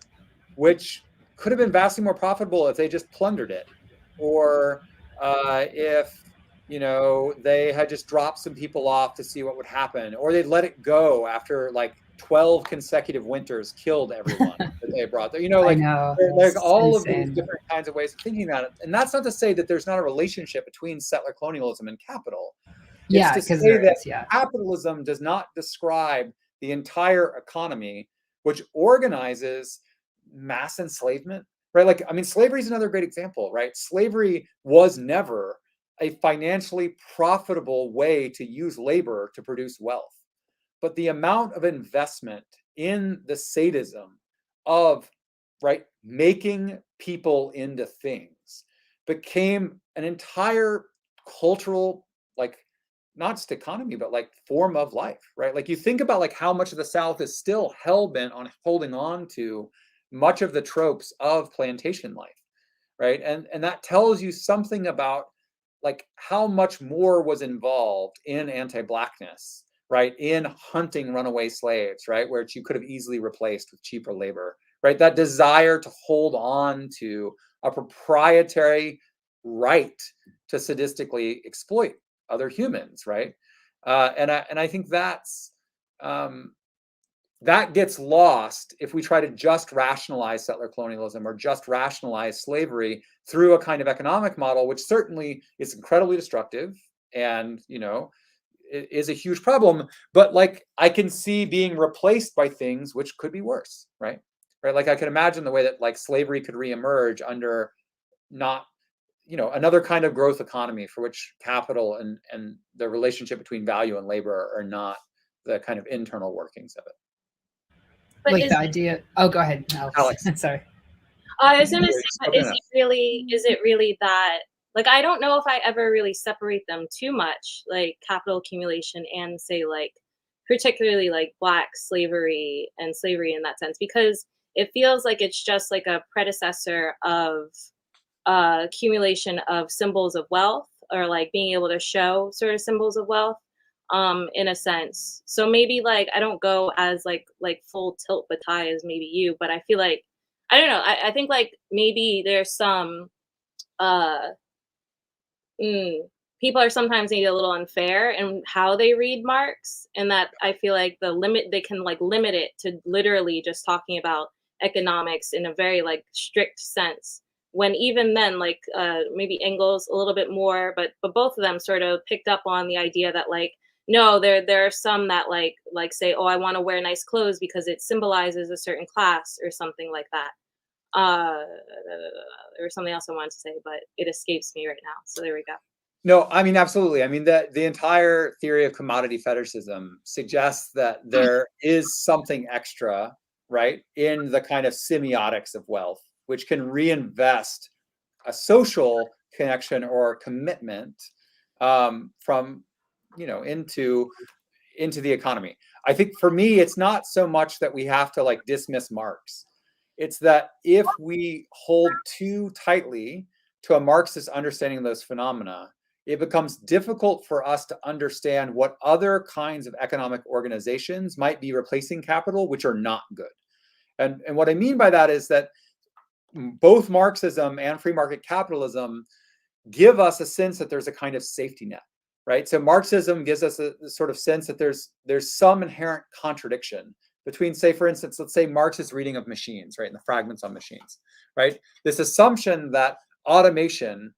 which could have been vastly more profitable if they just plundered it, or if they had just dropped some people off to see what would happen, or they'd let it go after like 12 consecutive winters killed everyone that they brought there. Like all of these different kinds of ways of thinking about it. And that's not to say that there's not a relationship between settler colonialism and capital. Yeah, it's to say that capitalism does not describe the entire economy, which organizes mass enslavement, right? Like, I mean, slavery is another great example, right? Slavery was never a financially profitable way to use labor to produce wealth. But the amount of investment in the sadism of, right, making people into things became an entire cultural, like, not just economy, but like form of life, right? Like you think about like how much of the South is still hell-bent on holding on to much of the tropes of plantation life, right? And that tells you something about like how much more was involved in anti-Blackness, right? In hunting runaway slaves, right? Which you could have easily replaced with cheaper labor, right? That desire to hold on to a proprietary right to sadistically exploit other humans, right? And I think that's that gets lost if we try to just rationalize settler colonialism or just rationalize slavery through a kind of economic model, which certainly is incredibly destructive and is a huge problem. But like I can see being replaced by things which could be worse, right? Like I can imagine the way that like slavery could reemerge under not another kind of growth economy for which capital and the relationship between value and labor are not the kind of internal workings of it. But like the idea. Oh, go ahead, Alex. Sorry. I was going to say, is it really that? Like, I don't know if I ever really separate them too much, like capital accumulation and say like, particularly like Black slavery and slavery in that sense, because it feels like it's just like a predecessor of accumulation of symbols of wealth, or like being able to show sort of symbols of wealth, in a sense. So maybe like I don't go as like full tilt bataille as maybe you, but I feel like I don't know. I think like maybe there's some people are sometimes maybe a little unfair in how they read Marx, and that I feel like they can like limit it to literally just talking about economics in a very like strict sense. when even then, like maybe Engels a little bit more, but both of them sort of picked up on the idea that like, no, there are some that like say, oh, I want to wear nice clothes because it symbolizes a certain class or something like that. There was something else I wanted to say, but it escapes me right now. So there we go. No, I mean, absolutely. I mean, the entire theory of commodity fetishism suggests that there is something extra, right, in the kind of semiotics of wealth, which can reinvest a social connection or commitment from, you know, into the economy. I think for me, it's not so much that we have to like dismiss Marx. It's that if we hold too tightly to a Marxist understanding of those phenomena, it becomes difficult for us to understand what other kinds of economic organizations might be replacing capital, which are not good. And what I mean by that is that both Marxism and free market capitalism give us a sense that there's a kind of safety net, right? So Marxism gives us a sort of sense that there's some inherent contradiction between, say, for instance, let's say Marx's reading of machines, right, and the fragments on machines, right? This assumption that automation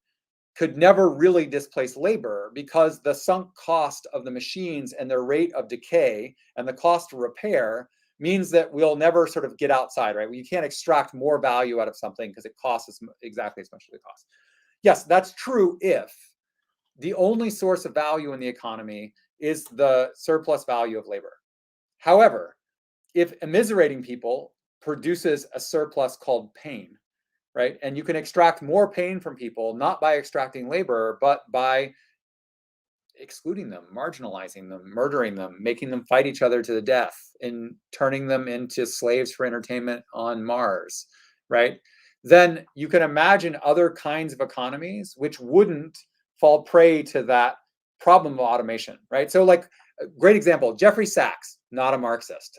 could never really displace labor because the sunk cost of the machines and their rate of decay and the cost of repair means that we'll never sort of get outside, right? You can't extract more value out of something because it costs exactly as much as it costs. Yes, that's true if the only source of value in the economy is the surplus value of labor. However, if immiserating people produces a surplus called pain, right? And you can extract more pain from people, not by extracting labor, but by excluding them, marginalizing them, murdering them, making them fight each other to the death, and turning them into slaves for entertainment on Mars, right? Then you can imagine other kinds of economies which wouldn't fall prey to that problem of automation, right? So like, a great example, Jeffrey Sachs, not a Marxist,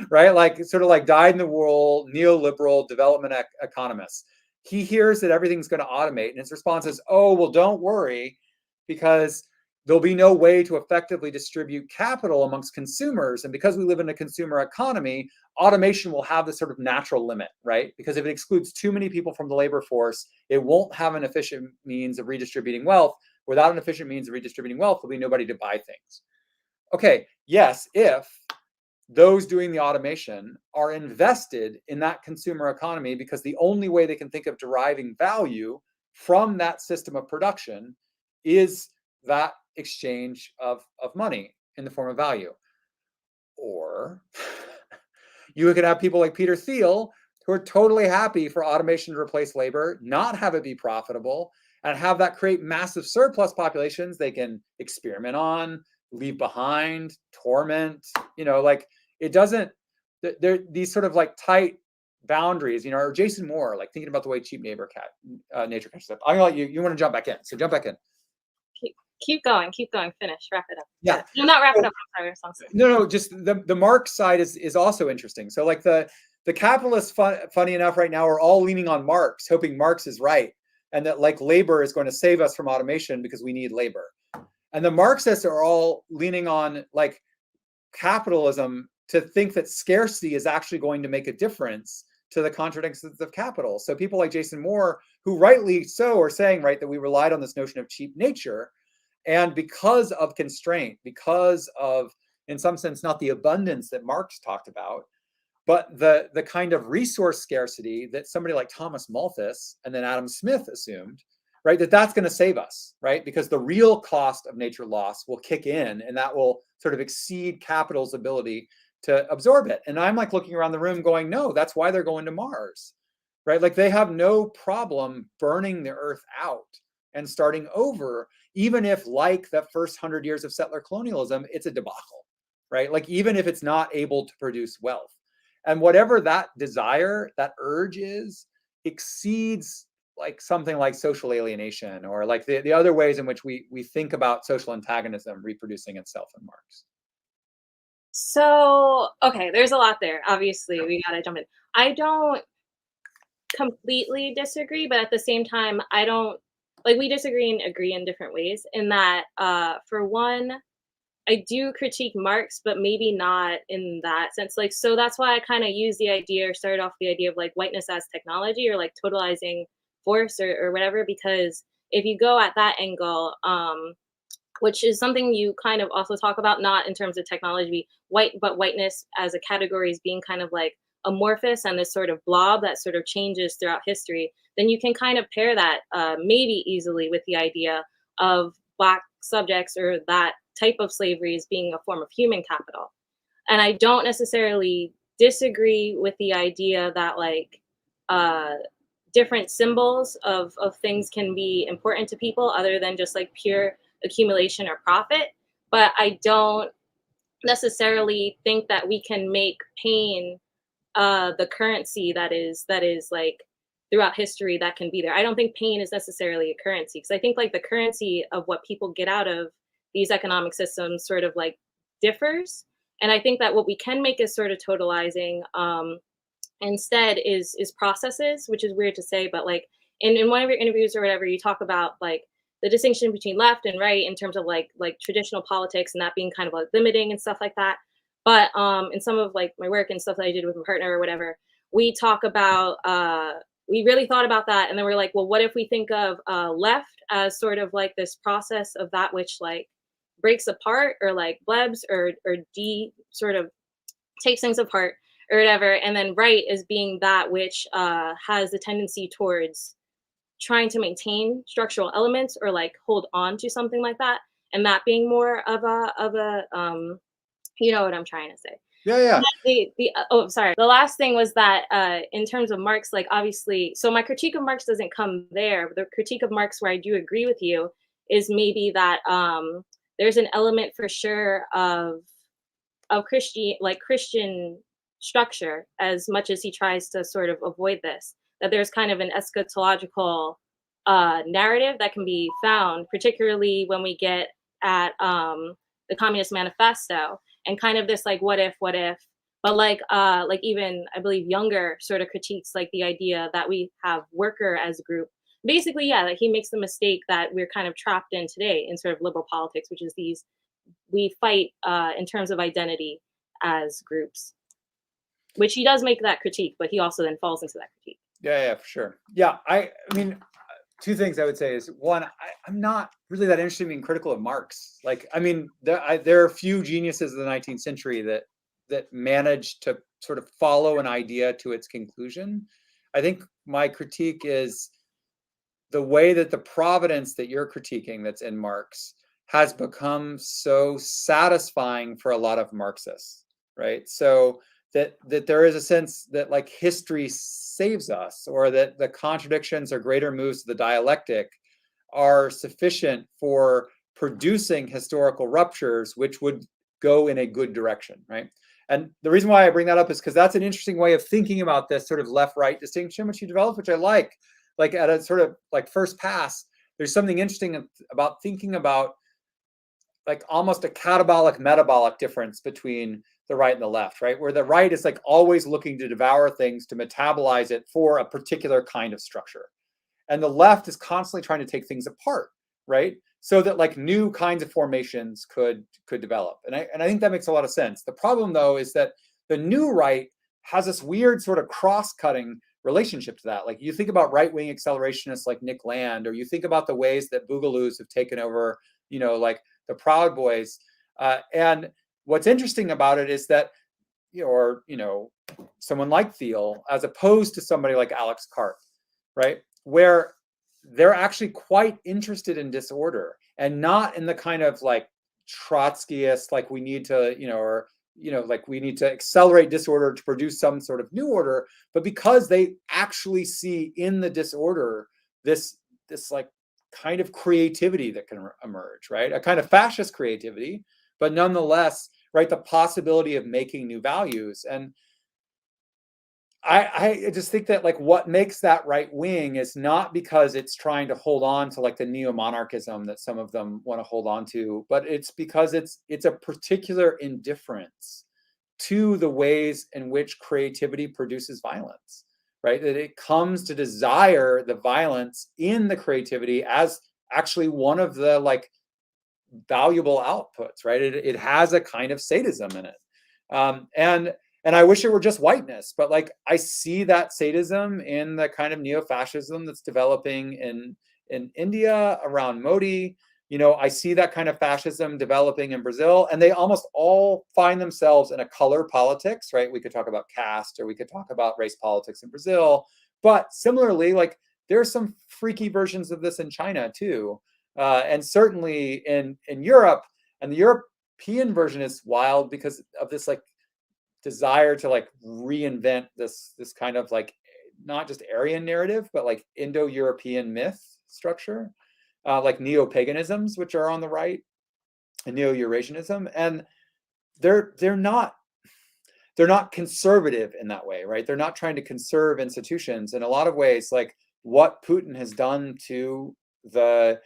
right? Like sort of like dyed-in-the-wool, neoliberal development economist. He hears that everything's going to automate and his response is, oh, well, don't worry, because there'll be no way to effectively distribute capital amongst consumers. And because we live in a consumer economy, automation will have this sort of natural limit, right? Because if it excludes too many people from the labor force, it won't have an efficient means of redistributing wealth. Without an efficient means of redistributing wealth, there'll be nobody to buy things. Okay, yes, if those doing the automation are invested in that consumer economy because the only way they can think of deriving value from that system of production is that exchange of money in the form of value. Or you could have people like Peter Thiel who are totally happy for automation to replace labor, not have it be profitable, and have that create massive surplus populations they can experiment on, leave behind, torment, you know, like it doesn't, there these sort of like tight boundaries, you know, or Jason Moore, like thinking about the way cheap nature catches up. I'm gonna let you want to jump back in. So jump back in. Keep going, finish, wrap it up. Yeah. No, not wrap it up. I'm sorry. No, just the Marx side is also interesting. So like the capitalists, funny enough, right now are all leaning on Marx, hoping Marx is right. And that like labor is going to save us from automation because we need labor. And the Marxists are all leaning on like capitalism to think that scarcity is actually going to make a difference to the contradictions of capital. So people like Jason Moore, who rightly so are saying, right, that we relied on this notion of cheap nature. And because of constraint, because of, in some sense, not the abundance that Marx talked about, but the kind of resource scarcity that somebody like Thomas Malthus and then Adam Smith assumed, right, that's going to save us, right? Because the real cost of nature loss will kick in and that will sort of exceed capital's ability to absorb it. And I'm like looking around the room going, no, that's why they're going to Mars, right? Like they have no problem burning the earth out and starting over, even if like the first 100 years of settler colonialism, it's a debacle, right? Like even if it's not able to produce wealth. And whatever that desire, that urge is, exceeds like something like social alienation or like the other ways in which we think about social antagonism reproducing itself in Marx. So, okay, there's a lot there. Obviously, we got to jump in. I don't completely disagree, but at the same time, we disagree and agree in different ways in that, for one, I do critique Marx, but maybe not in that sense. Like, so that's why I kind of use the idea, or started off the idea of like whiteness as technology, or like totalizing force, or whatever, because if you go at that angle, which is something you kind of also talk about, not in terms of technology, but whiteness as a category is being kind of like amorphous and this sort of blob that sort of changes throughout history, then you can kind of pair that maybe easily with the idea of Black subjects, or that type of slavery, as being a form of human capital. And I don't necessarily disagree with the idea that like uh, different symbols of things can be important to people other than just like pure accumulation or profit. But I don't necessarily think that we can make pain the currency that is like throughout history that can be there. I don't think pain is necessarily a currency, because I think like the currency of what people get out of these economic systems sort of like differs. And I think that what we can make is sort of totalizing instead is processes, which is weird to say, but like in one of your interviews or whatever, you talk about like the distinction between left and right in terms of like traditional politics, and that being kind of like limiting and stuff like that. But in some of like my work and stuff that I did with my partner or whatever, we talk about we really thought about that, and then we're like, well, what if we think of left as sort of like this process of that which like breaks apart, or like blebs, or sort of takes things apart or whatever, and then right as being that which has the tendency towards trying to maintain structural elements, or like hold on to something like that, and that being more of a you know what I'm trying to say. Yeah. The last thing was that in terms of Marx, like obviously, so my critique of Marx doesn't come there. But the critique of Marx where I do agree with you is maybe that there's an element for sure of Christian structure, as much as he tries to sort of avoid this, that there's kind of an eschatological narrative that can be found, particularly when we get at the Communist Manifesto, and kind of this like what if, but like even I believe Younger sort of critiques like the idea that we have worker as a group. Basically, yeah, like he makes the mistake that we're kind of trapped in today in sort of liberal politics, which is we fight in terms of identity as groups, which he does make that critique, but he also then falls into that critique. Yeah, for sure. Yeah, I mean, two things I would say is, one, I'm not really that interested in being critical of Marx. Like, I mean, there are a few geniuses of the 19th century that managed to sort of follow an idea to its conclusion. I think my critique is the way that the providence that you're critiquing that's in Marx has become so satisfying for a lot of Marxists, right? So that there is a sense that like history saves us, or that the contradictions or greater moves of the dialectic are sufficient for producing historical ruptures which would go in a good direction, right? And the reason why I bring that up is because that's an interesting way of thinking about this sort of left-right distinction which you developed, which I like at a sort of like first pass. There's something interesting about thinking about like almost a catabolic metabolic difference between the right and the left, right? Where the right is like always looking to devour things, to metabolize it for a particular kind of structure. And the left is constantly trying to take things apart, right? So that like new kinds of formations could develop. And I think that makes a lot of sense. The problem though is that the new right has this weird sort of cross-cutting relationship to that. Like you think about right-wing accelerationists like Nick Land, or you think about the ways that Boogaloos have taken over, like the Proud Boys. And what's interesting about it is that, someone like Thiel, as opposed to somebody like Alex Karp, right? Where they're actually quite interested in disorder, and not in the kind of like Trotskyist, like we need to, like we need to accelerate disorder to produce some sort of new order, but because they actually see in the disorder this like kind of creativity that can emerge, right? A kind of fascist creativity, but nonetheless, right, the possibility of making new values. And I just think that like what makes that right wing is not because it's trying to hold on to like the neo-monarchism that some of them want to hold on to, but it's because it's a particular indifference to the ways in which creativity produces violence, right? That it comes to desire the violence in the creativity as actually one of the like valuable outputs, right? It has a kind of sadism in it. And I wish it were just whiteness, but like I see that sadism in the kind of neo-fascism that's developing in India around Modi. You know, I see that kind of fascism developing in Brazil, and they almost all find themselves in a color politics, right? We could talk about caste, or we could talk about race politics in Brazil. But similarly, like there are some freaky versions of this in China too. And certainly in Europe, and the European version is wild because of this like desire to like reinvent this kind of like not just Aryan narrative, but like Indo-European myth structure, like neo-paganisms, which are on the right, and neo-Eurasianism, and they're not conservative in that way, right? They're not trying to conserve institutions. In a lot of ways, like what Putin has done to the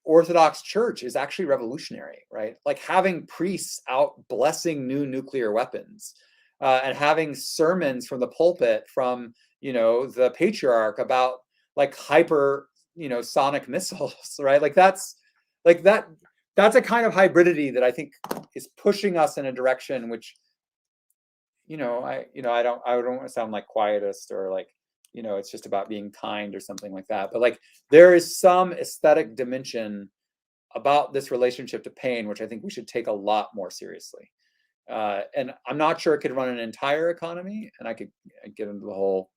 Orthodox Church is actually revolutionary, right? Like having priests out blessing new nuclear weapons, and having sermons from the pulpit from, you know, the patriarch about like hyper, you know, sonic missiles, right? Like that's a kind of hybridity that I think is pushing us in a direction which, I don't want to sound like quietist or like, you know, it's just about being kind or something like that. But like there is some aesthetic dimension about this relationship to pain, which I think we should take a lot more seriously. And I'm not sure it could run an entire economy, and I could get into the whole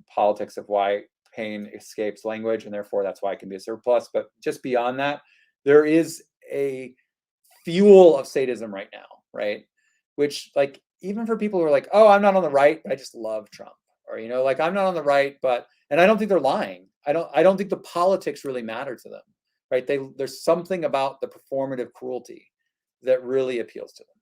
politics of why pain escapes language, and therefore that's why it can be a surplus. But just beyond that, there is a fuel of sadism right now, right? Which like, even for people who are like, oh, I'm not on the right, but I just love Trump. Or, you know, like I'm not on the right, and I don't think they're lying. I don't think the politics really matter to them, right? There's something about the performative cruelty that really appeals to them.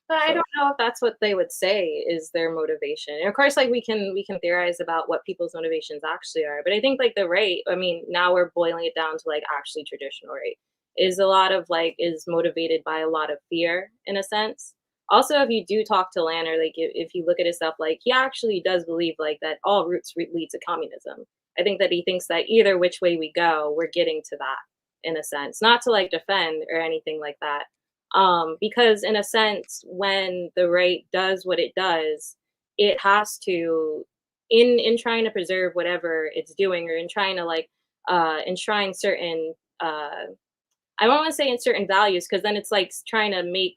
But I don't know if that's what they would say is their motivation. And of course, like we can theorize about what people's motivations actually are. But I think like the right, I mean, now we're boiling it down to like actually traditional right, is a lot of like is motivated by a lot of fear in a sense. Also, if you do talk to Lanner, like if you look at his stuff, like he actually does believe like that all routes lead to communism. I think that he thinks that either which way we go, we're getting to that in a sense, not to like defend or anything like that. Because in a sense, when the right does what it does, it has to, in trying to preserve whatever it's doing, or in trying to like enshrine certain, I don't want to say in certain values, because then it's like trying to make,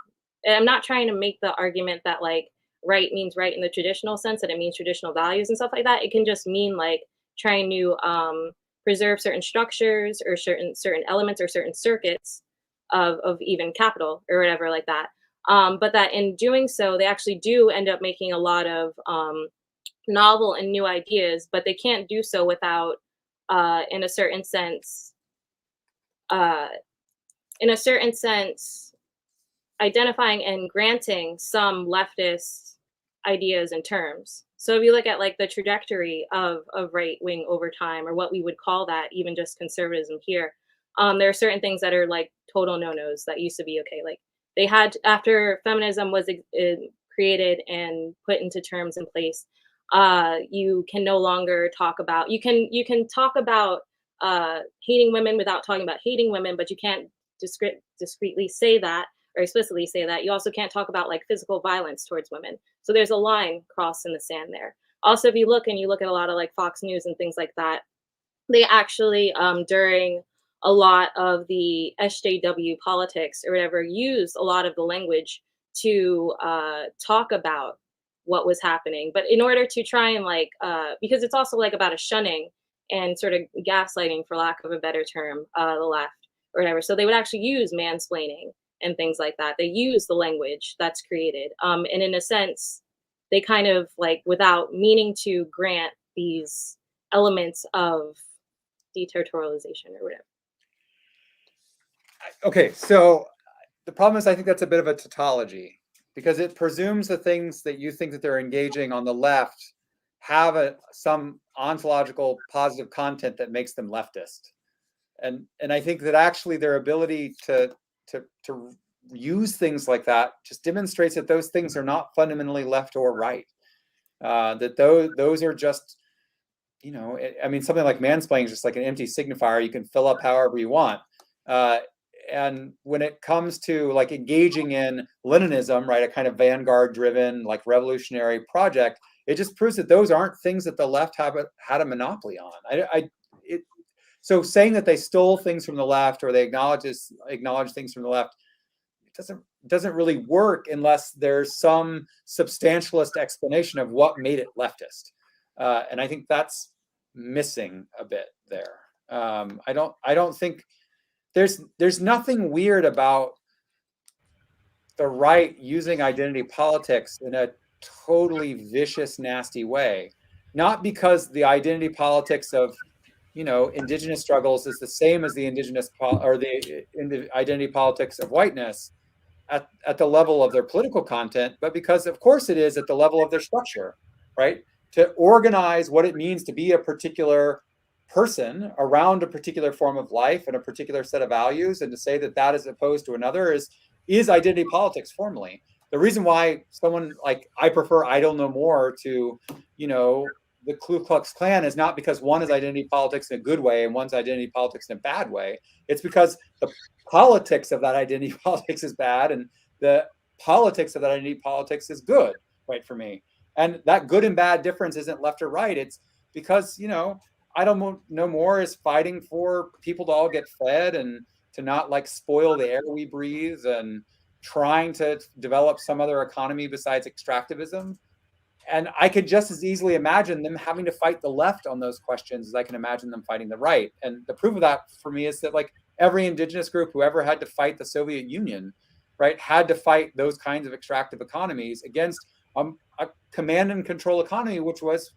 I'm not trying to make the argument that like right means right in the traditional sense, that it means traditional values and stuff like that. It can just mean like trying to preserve certain structures or certain elements or certain circuits of even capital or whatever like that. But that in doing so, they actually do end up making a lot of novel and new ideas, but they can't do so without, in a certain sense, identifying and granting some leftist ideas and terms. So if you look at like the trajectory of right wing over time, or what we would call that, even just conservatism here, there are certain things that are like total no-nos that used to be okay. Like they had, after feminism was created and put into terms in place, you can no longer talk about, you can talk about hating women without talking about hating women, but you can't discreetly say that or explicitly say that. You also can't talk about like physical violence towards women. So there's a line crossed in the sand there. Also, if you look at a lot of like Fox News and things like that, they actually during a lot of the SJW politics or whatever, use a lot of the language to talk about what was happening. But in order to try and like, because it's also like about a shunning and sort of gaslighting, for lack of a better term, the left or whatever. So they would actually use mansplaining and things like that. They use the language that's created. And in a sense, they kind of like, without meaning to grant these elements of deterritorialization or whatever. Okay, so the problem is I think that's a bit of a tautology, because it presumes the things that you think that they're engaging on the left have some ontological positive content that makes them leftist. And I think that actually their ability to use things like that just demonstrates that those things are not fundamentally left or right. That those are just, you know, I mean, something like mansplaining is just like an empty signifier you can fill up however you want. and when it comes to like engaging in Leninism, right, a kind of vanguard-driven, like revolutionary project, it just proves that those aren't things that the left had a monopoly on. So saying that they stole things from the left or they acknowledge things from the left, it doesn't really work unless there's some substantialist explanation of what made it leftist, and I think that's missing a bit there. I don't think there's nothing weird about the right using identity politics in a totally vicious, nasty way, not because the identity politics of indigenous struggles is the same as the the identity politics of whiteness at the level of their political content, but because of course it is at the level of their structure, right? To organize what it means to be a particular person around a particular form of life and a particular set of values, and to say that that is opposed to another is identity politics formally. The reason why someone like I prefer Idle No More to, the Ku Klux Klan is not because one is identity politics in a good way and one's identity politics in a bad way. It's because the politics of that identity politics is bad and the politics of that identity politics is good, right, for me. And that good and bad difference isn't left or right. It's because, Idle No More is fighting for people to all get fed and to not like spoil the air we breathe and trying to develop some other economy besides extractivism. And I could just as easily imagine them having to fight the left on those questions as I can imagine them fighting the right. And the proof of that for me is that like every indigenous group who ever had to fight the Soviet Union, right, had to fight those kinds of extractive economies against a command and control economy, which was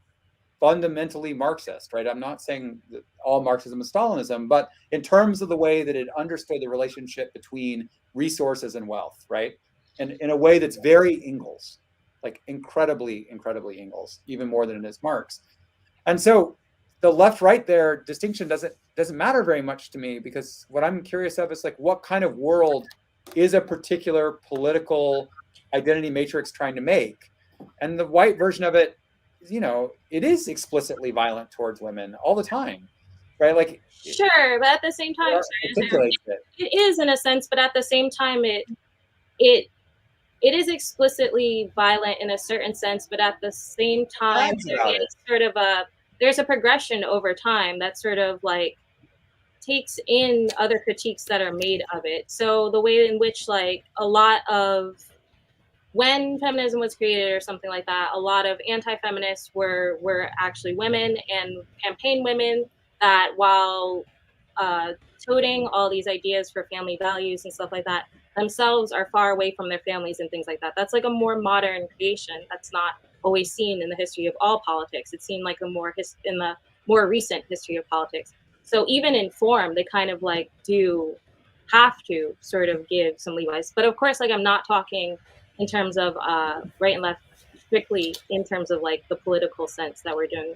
fundamentally Marxist, right? I'm not saying that all Marxism is Stalinism, but in terms of the way that it understood the relationship between resources and wealth, right? And in a way that's very Engels, like incredibly, incredibly Engels, even more than it is Marx. And so the left-right there distinction doesn't matter very much to me, because what I'm curious of is like, what kind of world is a particular political identity matrix trying to make? And the white version of it, it is explicitly violent towards women all the time, right? Like, sure, but at the same time, it is in a sense, but at the same time, it is explicitly violent in a certain sense, but at the same time, there's a progression over time that sort of like takes in other critiques that are made of it. So the way in which like a lot of, when feminism was created or something like that, a lot of anti-feminists were actually women and campaign women that, while toting all these ideas for family values and stuff like that, themselves are far away from their families and things like that. That's like a more modern creation that's not always seen in the history of all politics. It's seen like in the more recent history of politics. So even in form, they kind of like do have to sort of give some leeways. But of course, like I'm not talking in terms of right and left, strictly in terms of like the political sense that we're doing,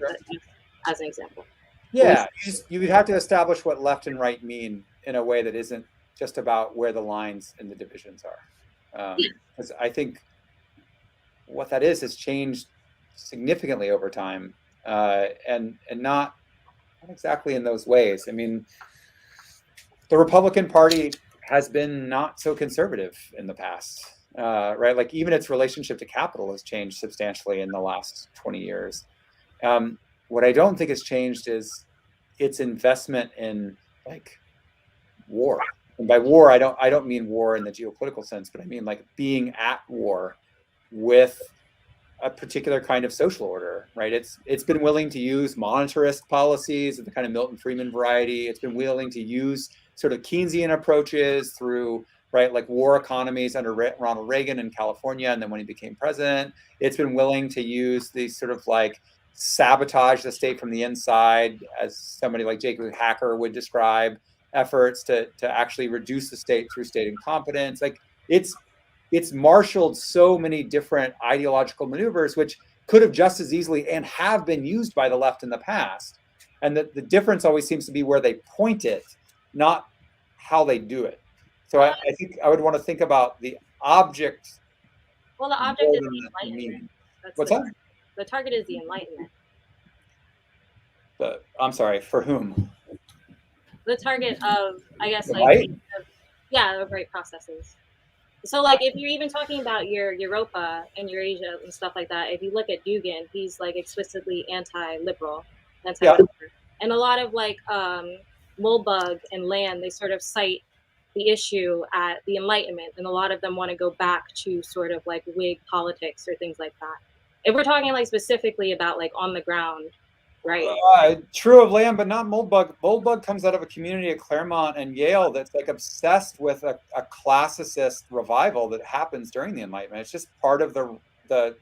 as an example. Yeah, you would have to establish what left and right mean in a way that isn't just about where the lines and the divisions are. Because I think what that is has changed significantly over time, and not exactly in those ways. I mean, the Republican Party has been not so conservative in the past. Right, like even its relationship to capital has changed substantially in the last 20 years. What I don't think has changed is its investment in like war. And by war, I don't mean war in the geopolitical sense, but I mean like being at war with a particular kind of social order, right? It's been willing to use monetarist policies of the kind of Milton Friedman variety. It's been willing to use sort of Keynesian approaches through, right, like war economies under Ronald Reagan in California, and then when he became president. It's been willing to use these sort of like sabotage the state from the inside, as somebody like Jacob Hacker would describe, efforts to actually reduce the state through state incompetence. Like it's marshaled so many different ideological maneuvers, which could have just as easily and have been used by the left in the past. And the difference always seems to be where they point it, not how they do it. So I think I would want to think about the object. Well, the object is the Enlightenment. What's that? The target is the Enlightenment. I'm sorry, for whom? The target of, I guess, the like, Yeah, of right processes. So, like, if you're even talking about your Europa and Eurasia and stuff like that, if you look at Dugin, he's like explicitly anti-liberal, anti-labor. And a lot of like Mulbug and Land, they sort of cite the issue at the Enlightenment, and a lot of them want to go back to sort of like Whig politics or things like that. If we're talking like specifically about like on the ground, right? True of Lamb, but not Moldbug. Moldbug comes out of a community at Claremont and Yale that's like obsessed with a classicist revival that happens during the Enlightenment. It's just part of the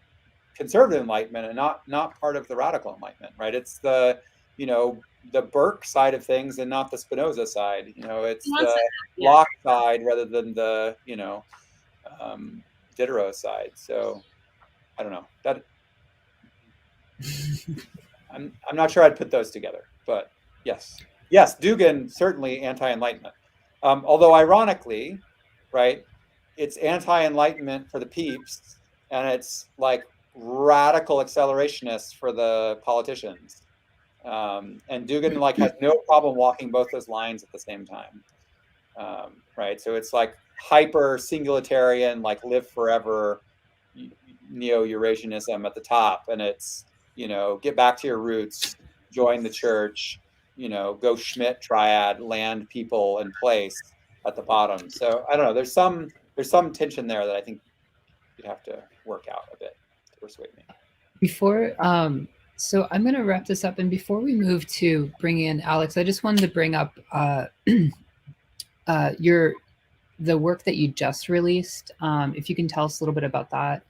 conservative Enlightenment and not part of the radical Enlightenment, right? It's the the Burke side of things and not the Spinoza side. It's the Locke side rather than the Diderot side. So I don't know that. I'm not sure I'd put those together, but yes, Dugin certainly anti-Enlightenment. Although ironically, right, it's anti-Enlightenment for the peeps, and it's like radical accelerationists for the politicians. And Dugin like has no problem walking both those lines at the same time, right? So it's like hyper singularitarian, like live forever, neo-Eurasianism at the top, and it's get back to your roots, join the church, go Schmidt triad, land, people, and place at the bottom. So I don't know. There's some tension there that I think you'd have to work out a bit to persuade me. Before, so I'm going to wrap this up, and before we move to bring in Alex, I just wanted to bring up the work that you just released. If you can tell us a little bit about that.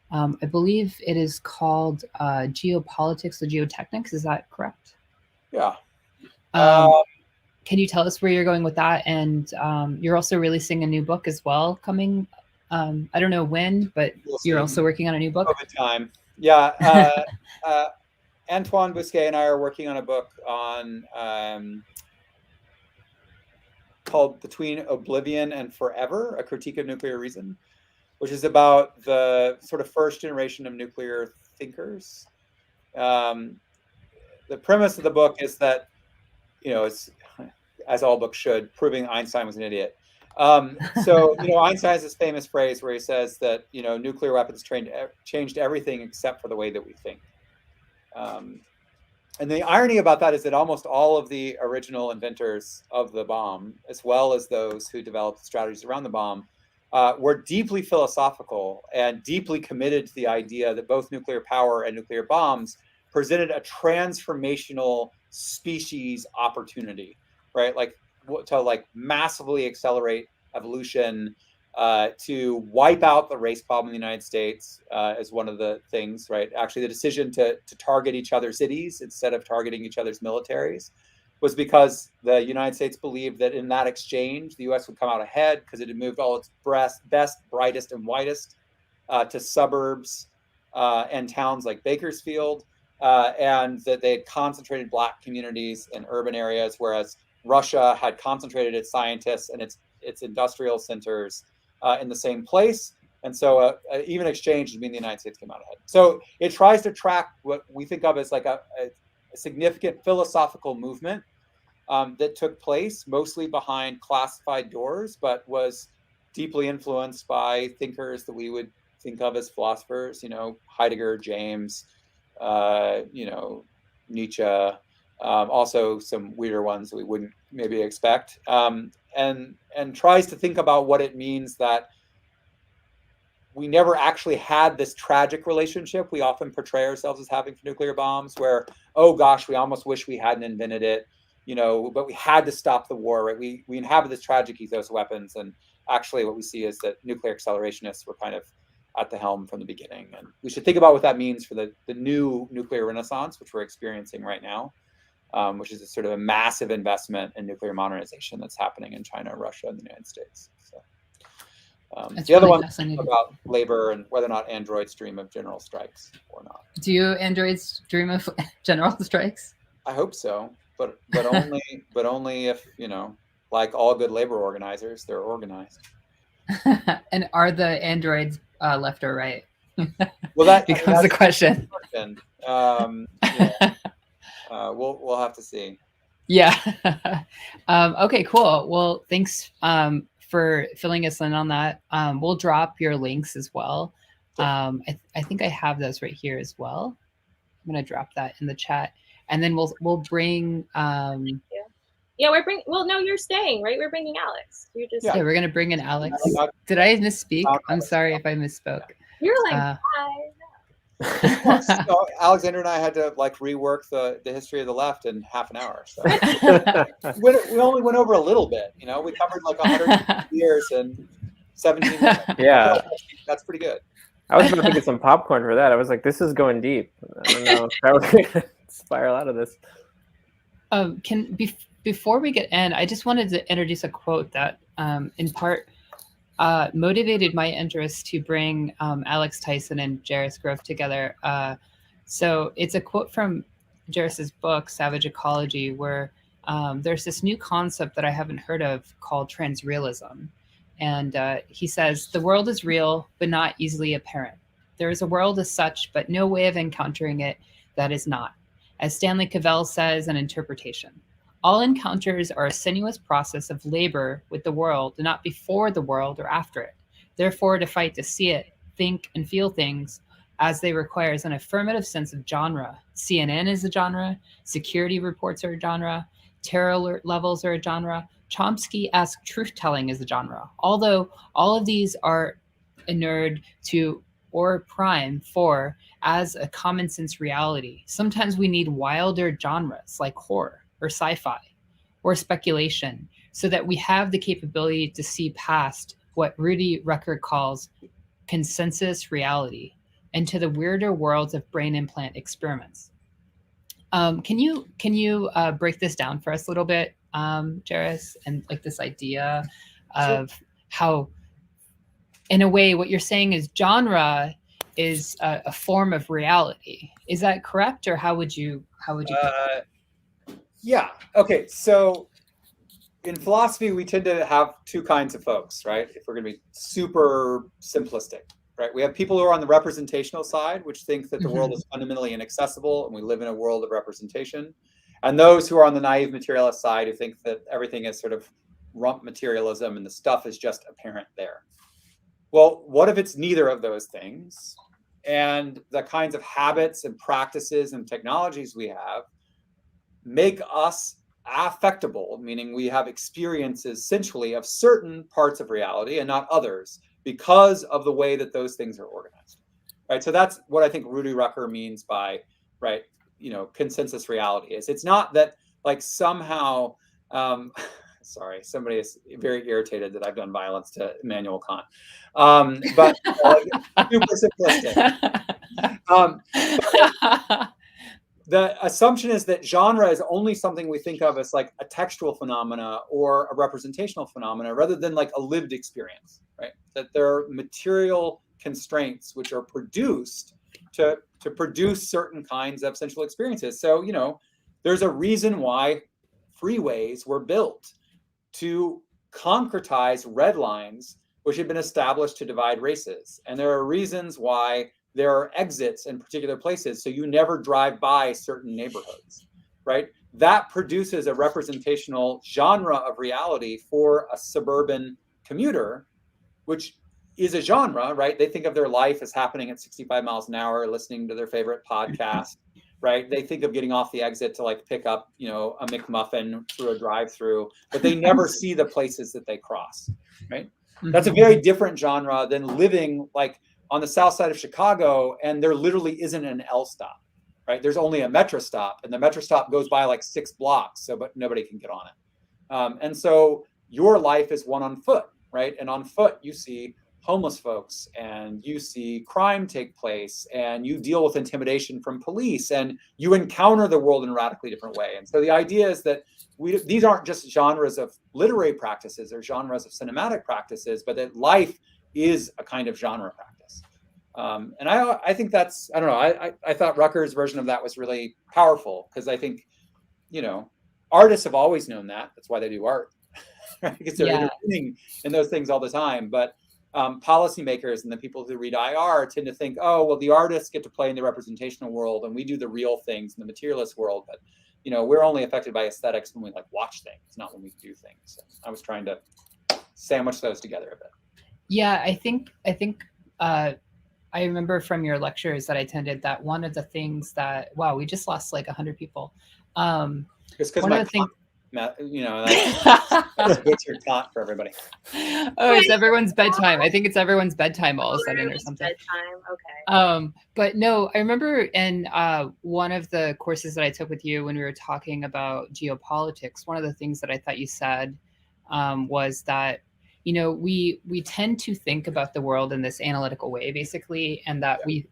I believe it is called Geopolitics, the Geotechnics. Is that correct? Yeah. Can you tell us where you're going with that? And you're also releasing a new book as well coming. I don't know when, but you're also working on a new book. COVID time. Yeah. Antoine Bousquet and I are working on a book on called Between Oblivion and Forever, A Critique of Nuclear Reason, which is about the sort of first generation of nuclear thinkers. The premise of the book is that, it's, as all books should, proving Einstein was an idiot. So, Einstein has this famous phrase where he says that, nuclear weapons changed everything except for the way that we think. And the irony about that is that almost all of the original inventors of the bomb, as well as those who developed strategies around the bomb, were deeply philosophical and deeply committed to the idea that both nuclear power and nuclear bombs presented a transformational species opportunity, right? Like to massively accelerate evolution, to wipe out the race problem in the United States as one of the things, right? Actually, the decision to target each other's cities instead of targeting each other's militaries was because the United States believed that in that exchange, the U.S. would come out ahead because it had moved all its best, brightest, and whitest to suburbs and towns like Bakersfield, and that they had concentrated Black communities in urban areas, whereas Russia had concentrated its scientists and its industrial centers in the same place. And so even exchange would mean the United States came out ahead. So it tries to track what we think of as like a significant philosophical movement that took place mostly behind classified doors, but was deeply influenced by thinkers that we would think of as philosophers, Heidegger, James, Nietzsche, also some weirder ones that we wouldn't maybe expect, and tries to think about what it means that we never actually had this tragic relationship we often portray ourselves as having for nuclear bombs, where, oh gosh, we almost wish we hadn't invented it, but we had to stop the war, right? We inhabit this tragic ethos of weapons, and actually what we see is that nuclear accelerationists were kind of at the helm from the beginning. And we should think about what that means for the new nuclear renaissance, which we're experiencing right now, which is a sort of a massive investment in nuclear modernization that's happening in China, Russia, and the United States. So, the other one about labor and whether or not androids dream of general strikes or not. Do you androids dream of general strikes? I hope so, but only if, like all good labor organizers, they're organized. And are the androids left or right? Well, that becomes the question. We'll have to see. Yeah. Okay, cool. Well, thanks for filling us in on that. We'll drop your links as well. I think I have those right here as well. I'm gonna drop that in the chat, and then we'll bring. Yeah, we're bringing. Well, no, you're staying, right? We're bringing Alex. You're just. Yeah, we're gonna bring in Alex. Did I misspeak? I'm sorry if I misspoke. You're like, hi. So Alexandra and I had to like rework the history of the left in half an hour. So we only went over a little bit. You know, we covered like 100 years in 17 minutes. Yeah, that's pretty good. I was about to get some popcorn for that. I was like, this is going deep. I don't know how we're going to spiral out of this. Before we get in, I just wanted to introduce a quote that in part motivated my interest to bring Alex Tyson and Jairus Grove together. So it's a quote from Jairus's book, Savage Ecology, where there's this new concept that I haven't heard of called transrealism. And he says, the world is real, but not easily apparent. There is a world as such, but no way of encountering it that is not. As Stanley Cavell says, an interpretation. All encounters are a sinuous process of labor with the world, not before the world or after it. Therefore, to fight to see it, think, and feel things as they requires an affirmative sense of genre. CNN is a genre, security reports are a genre, terror alert levels are a genre, Chomsky-esque truth-telling is a genre. Although all of these are inured to or prime for as a common sense reality, sometimes we need wilder genres like horror or sci-fi or speculation so that we have the capability to see past what Rudy Rucker calls consensus reality and to the weirder worlds of brain implant experiments. Can you break this down for us a little bit, Jairus, and like this idea of how, in a way, what you're saying is genre is a form of reality. Is that correct, or how would you? Yeah. Okay. So in philosophy, we tend to have two kinds of folks, right? If we're going to be super simplistic, right? We have people who are on the representational side, which think that the world is fundamentally inaccessible and we live in a world of representation. And those who are on the naive materialist side who think that everything is sort of rump materialism and the stuff is just apparent there. Well, what if it's neither of those things? And the kinds of habits and practices and technologies we have make us affectable, meaning we have experiences essentially of certain parts of reality and not others because of the way that those things are organized, right? So that's what I think Rudy Rucker means by, right, you know, consensus reality is. It's not that like somehow, sorry, somebody is very irritated that I've done violence to Immanuel Kant, but super simplistic. The assumption is that genre is only something we think of as like a textual phenomena or a representational phenomena rather than like a lived experience, right? That there are material constraints which are produced to produce certain kinds of sensual experiences. So, you know, there's a reason why freeways were built to concretize red lines which had been established to divide races. And there are reasons why there are exits in particular places, so you never drive by certain neighborhoods, right? That produces a representational genre of reality for a suburban commuter, which is a genre, right? They think of their life as happening at 65 miles an hour, listening to their favorite podcast, right? They think of getting off the exit to like pick up, you know, a McMuffin through a drive-through, but they never see the places that they cross, right? That's a very different genre than living like on the south side of Chicago, and there literally isn't an L stop, right? There's only a metro stop, and the metro stop goes by like 6 blocks, so but nobody can get on it. And so your life is one on foot, right? And on foot, you see homeless folks, and you see crime take place, and you deal with intimidation from police, and you encounter the world in a radically different way. And so the idea is that these aren't just genres of literary practices or genres of cinematic practices, but that life is a kind of genre practice. And I think that's, I don't know, I thought Rucker's version of that was really powerful because I think, you know, artists have always known that. That's why they do art, right? Because they're intervening in those things all the time. But policymakers and the people who read IR tend to think, oh, well, the artists get to play in the representational world and we do the real things in the materialist world. But, you know, we're only affected by aesthetics when we like watch things, not when we do things. So I was trying to sandwich those together a bit. Yeah, I think I remember from your lectures that I attended that one of the things that, wow, we just lost like 100 people. It's because one my of the things, that's butchered taunt for everybody. Oh, it's everyone's bedtime. I think it's everyone's bedtime all of a sudden or something. Bedtime, okay. But no, I remember in one of the courses that I took with you when we were talking about geopolitics, one of the things that I thought you said was that, you know, we tend to think about the world in this analytical way, basically, and that we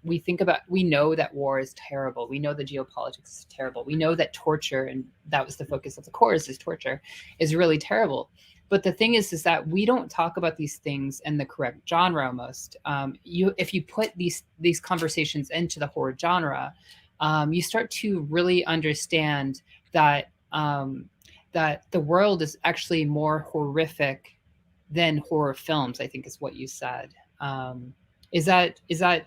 know that war is terrible. We know that geopolitics is terrible. We know that torture, and that was the focus of the course, is torture, is really terrible. But the thing is that we don't talk about these things in the correct genre almost. If you put these conversations into the horror genre, you start to really understand that that the world is actually more horrific than horror films, I think is what you said. Is that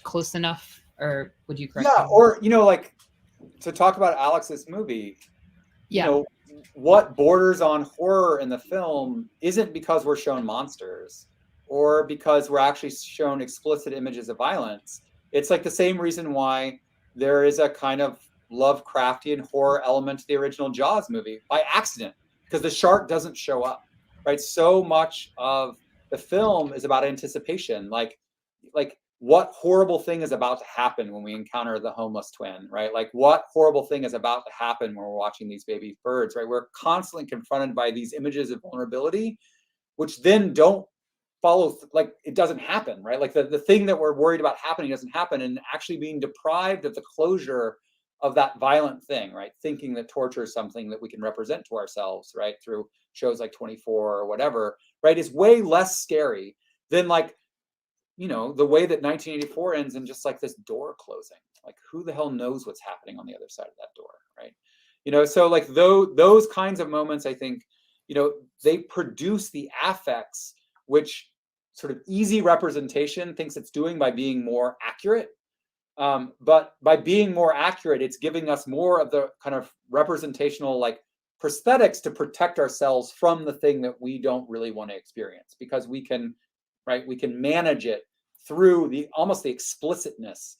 close enough, or would you correct me? Or like to talk about Alex's movie, you know, what borders on horror in the film isn't because we're shown monsters or because we're actually shown explicit images of violence. It's like the same reason why there is a kind of Lovecraftian horror element to the original Jaws movie by accident, because the shark doesn't show up, right? So much of the film is about anticipation, like what horrible thing is about to happen when we encounter the homeless twin, right? Like what horrible thing is about to happen when we're watching these baby birds, right? We're constantly confronted by these images of vulnerability, which then don't follow, like it doesn't happen, right? Like the thing that we're worried about happening doesn't happen, and actually being deprived of the closure of that violent thing, right? Thinking that torture is something that we can represent to ourselves, right? Through shows like 24 or whatever, right? Is way less scary than like, you know, the way that 1984 ends in just like this door closing. Like who the hell knows what's happening on the other side of that door, right? You know, so like those kinds of moments, I think, you know, they produce the affects which sort of easy representation thinks it's doing by being more accurate. But by being more accurate, it's giving us more of the kind of representational like prosthetics to protect ourselves from the thing that we don't really want to experience, because we can, right, we can manage it through the almost the explicitness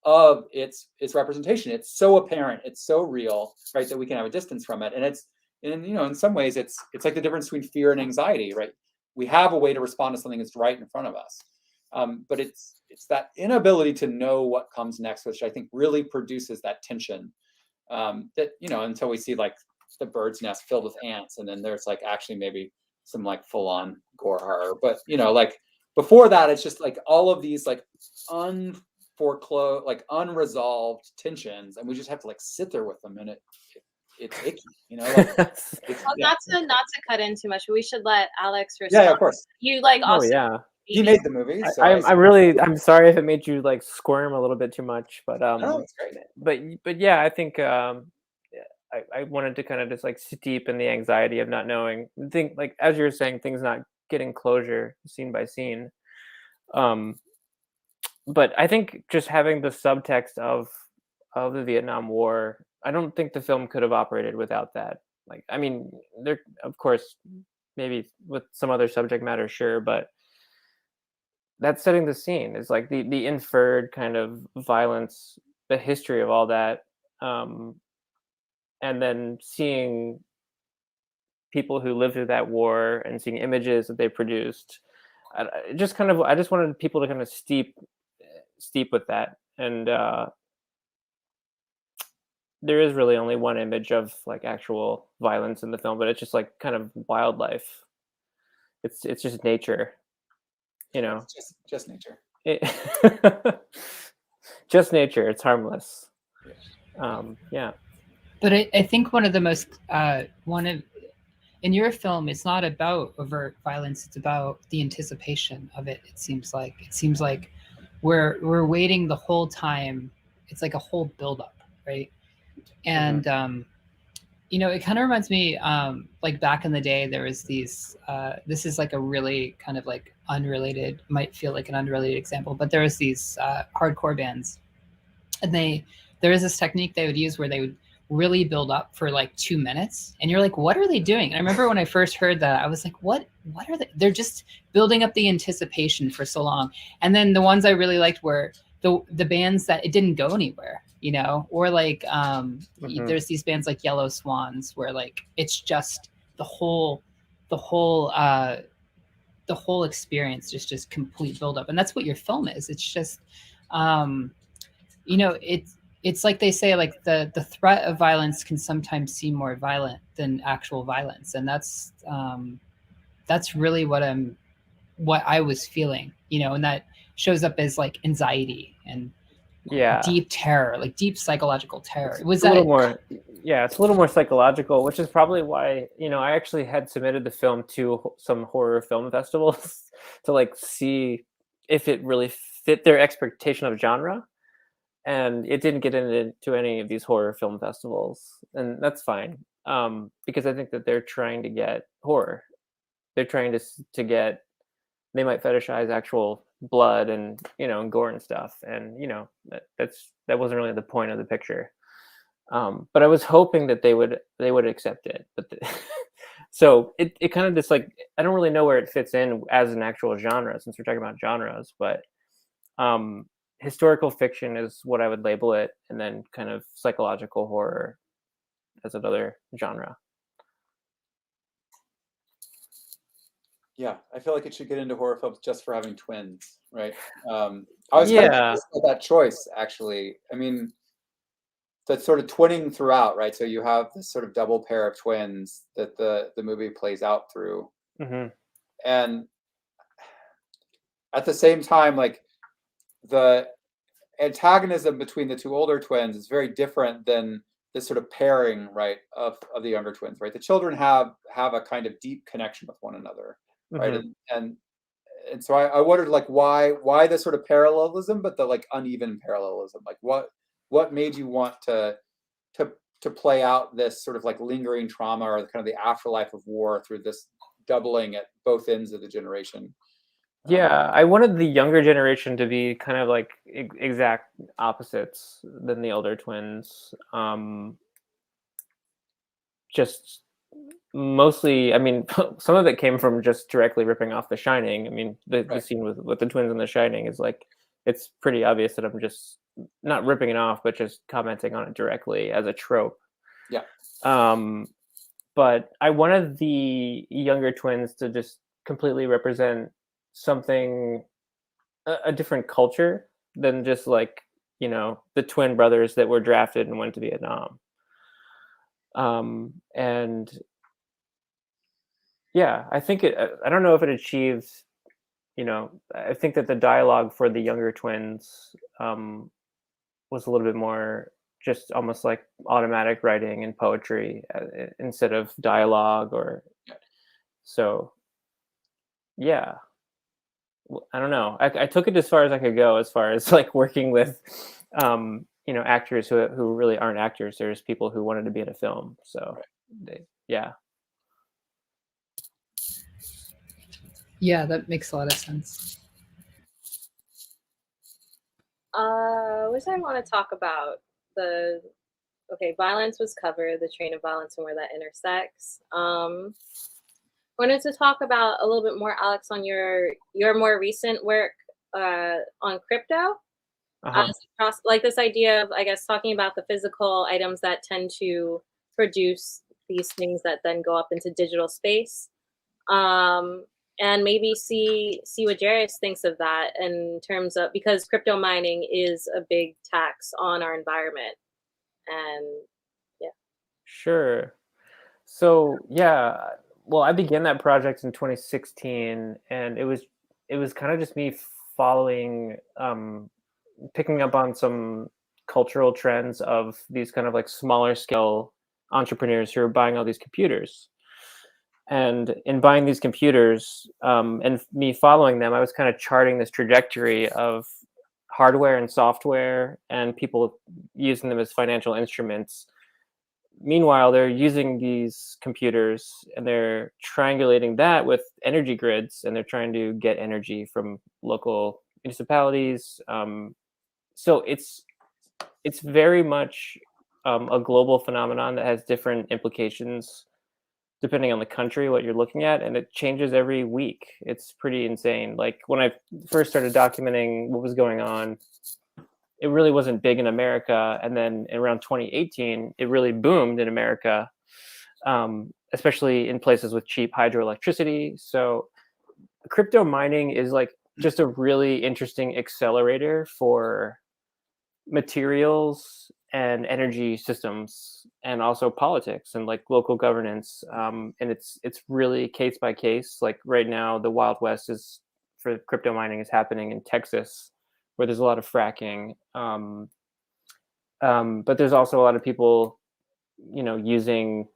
of its representation. It's so apparent, it's so real, right, that we can have a distance from it. And it's, and you know, in some ways it's like the difference between fear and anxiety, right? We have a way to respond to something that's right in front of us. But it's that inability to know what comes next, which I think really produces that tension, that, you know, until we see like the bird's nest filled with ants, and then there's like actually maybe some like full-on gore horror. But, you know, like before that, it's just like all of these like unforeclosed, like unresolved tensions, and we just have to like sit there with them, and it's icky, you know. Like, well, not to cut in too much, but we should let Alex respond. Yeah, of course. You like also. Oh yeah. He made the movie. So I'm sorry if it made you like squirm a little bit too much, but no, it's great. But yeah, I think I wanted to kind of just like steep in the anxiety of not knowing. Think like as you were saying, things not getting closure scene by scene. But I think just having the subtext of the Vietnam War, I don't think the film could have operated without that. Like, I mean, there, of course, maybe with some other subject matter, sure, but that's setting the scene. Is like the inferred kind of violence, the history of all that, and then seeing people who lived through that war and seeing images that they produced. I just wanted people to kind of steep with that, and there is really only one image of like actual violence in the film, but it's just like kind of wildlife. It's just nature, you know. It's just nature. Just nature. It's harmless. Yeah. But I think one of the most in your film, it's not about overt violence. It's about the anticipation of it. It seems like we're waiting the whole time. It's like a whole buildup, right? And you know, it kind of reminds me like back in the day, there was these. This is like a really kind of like unrelated, might feel like an unrelated example, but there was these hardcore bands, and there is this technique they would use where they would really build up for like 2 minutes, and you're like, what are they doing? And I remember when I first heard that, I was like, what are they? They're just building up the anticipation for so long. And then the ones I really liked were the bands that it didn't go anywhere, you know, or like there's these bands like Yellow Swans where like it's just the whole experience, just complete buildup. And that's what your film is. It's just you know, it's like they say, like the threat of violence can sometimes seem more violent than actual violence, and that's really what I was feeling, you know, and that shows up as like anxiety and deep terror, like deep psychological terror. It was a little more, it's a little more psychological, which is probably why, you know, I actually had submitted the film to some horror film festivals to like see if it really fit their expectation of genre. And it didn't get into any of these horror film festivals, and that's fine, because I think that they're trying to get horror. They're trying to get. They might fetishize actual blood and, you know, and gore and stuff, and, you know, that wasn't really the point of the picture. But I was hoping that they would accept it. But so it kind of just like, I don't really know where it fits in as an actual genre, since we're talking about genres, but. Historical fiction is what I would label it, and then kind of psychological horror as another genre. Yeah, I feel like it should get into horror films just for having twins, right? I was kind of curious about that choice, actually. I mean, that sort of twinning throughout, right? So you have this sort of double pair of twins that the movie plays out through, and at the same time, like, the antagonism between the two older twins is very different than this sort of pairing, right, of the younger twins, right? The children have a kind of deep connection with one another, right? And so I wondered, like, why the sort of parallelism, but the like uneven parallelism? Like, what made you want to play out this sort of like lingering trauma, or kind of the afterlife of war, through this doubling at both ends of the generation? Yeah, I wanted the younger generation to be kind of like exact opposites than the older twins. Just mostly, I mean, some of it came from just directly ripping off The Shining. I mean, the scene with the twins in The Shining is like, it's pretty obvious that I'm just not ripping it off, but just commenting on it directly as a trope. Yeah. But I wanted the younger twins to just completely represent something, a different culture than just like, you know, the twin brothers that were drafted and went to Vietnam. And yeah, I think I don't know if it achieves, you know, I think that the dialogue for the younger twins was a little bit more just almost like automatic writing and poetry instead of dialogue, or so. Yeah. I don't know. I took it as far as I could go, as far as like working with, you know, actors who really aren't actors. There's people who wanted to be in a film. So, yeah. Yeah, that makes a lot of sense. What did I want to talk about? Violence was covered, the train of violence and where that intersects. Wanted to talk about a little bit more, Alex, on your more recent work on crypto. Like this idea of, I guess, talking about the physical items that tend to produce these things that then go up into digital space. And maybe see what Jairus thinks of that in terms of, because crypto mining is a big tax on our environment. And yeah. Sure. So yeah, well, I began that project in 2016, and it was kind of just me following, picking up on some cultural trends of these kind of like smaller scale entrepreneurs who are buying all these computers. And in buying these computers, and me following them, I was kind of charting this trajectory of hardware and software and people using them as financial instruments. Meanwhile, they're using these computers and they're triangulating that with energy grids, and they're trying to get energy from local municipalities. So it's very much a global phenomenon that has different implications depending on the country, what you're looking at, and it changes every week. It's pretty insane. Like when I first started documenting what was going on, it really wasn't big in America. And then around 2018, it really boomed in America, especially in places with cheap hydroelectricity. So crypto mining is like just a really interesting accelerator for materials and energy systems, and also politics and like local governance. And it's really case by case. Like right now, the Wild West is for crypto mining is happening in Texas, where there's a lot of fracking. But there's also a lot of people, using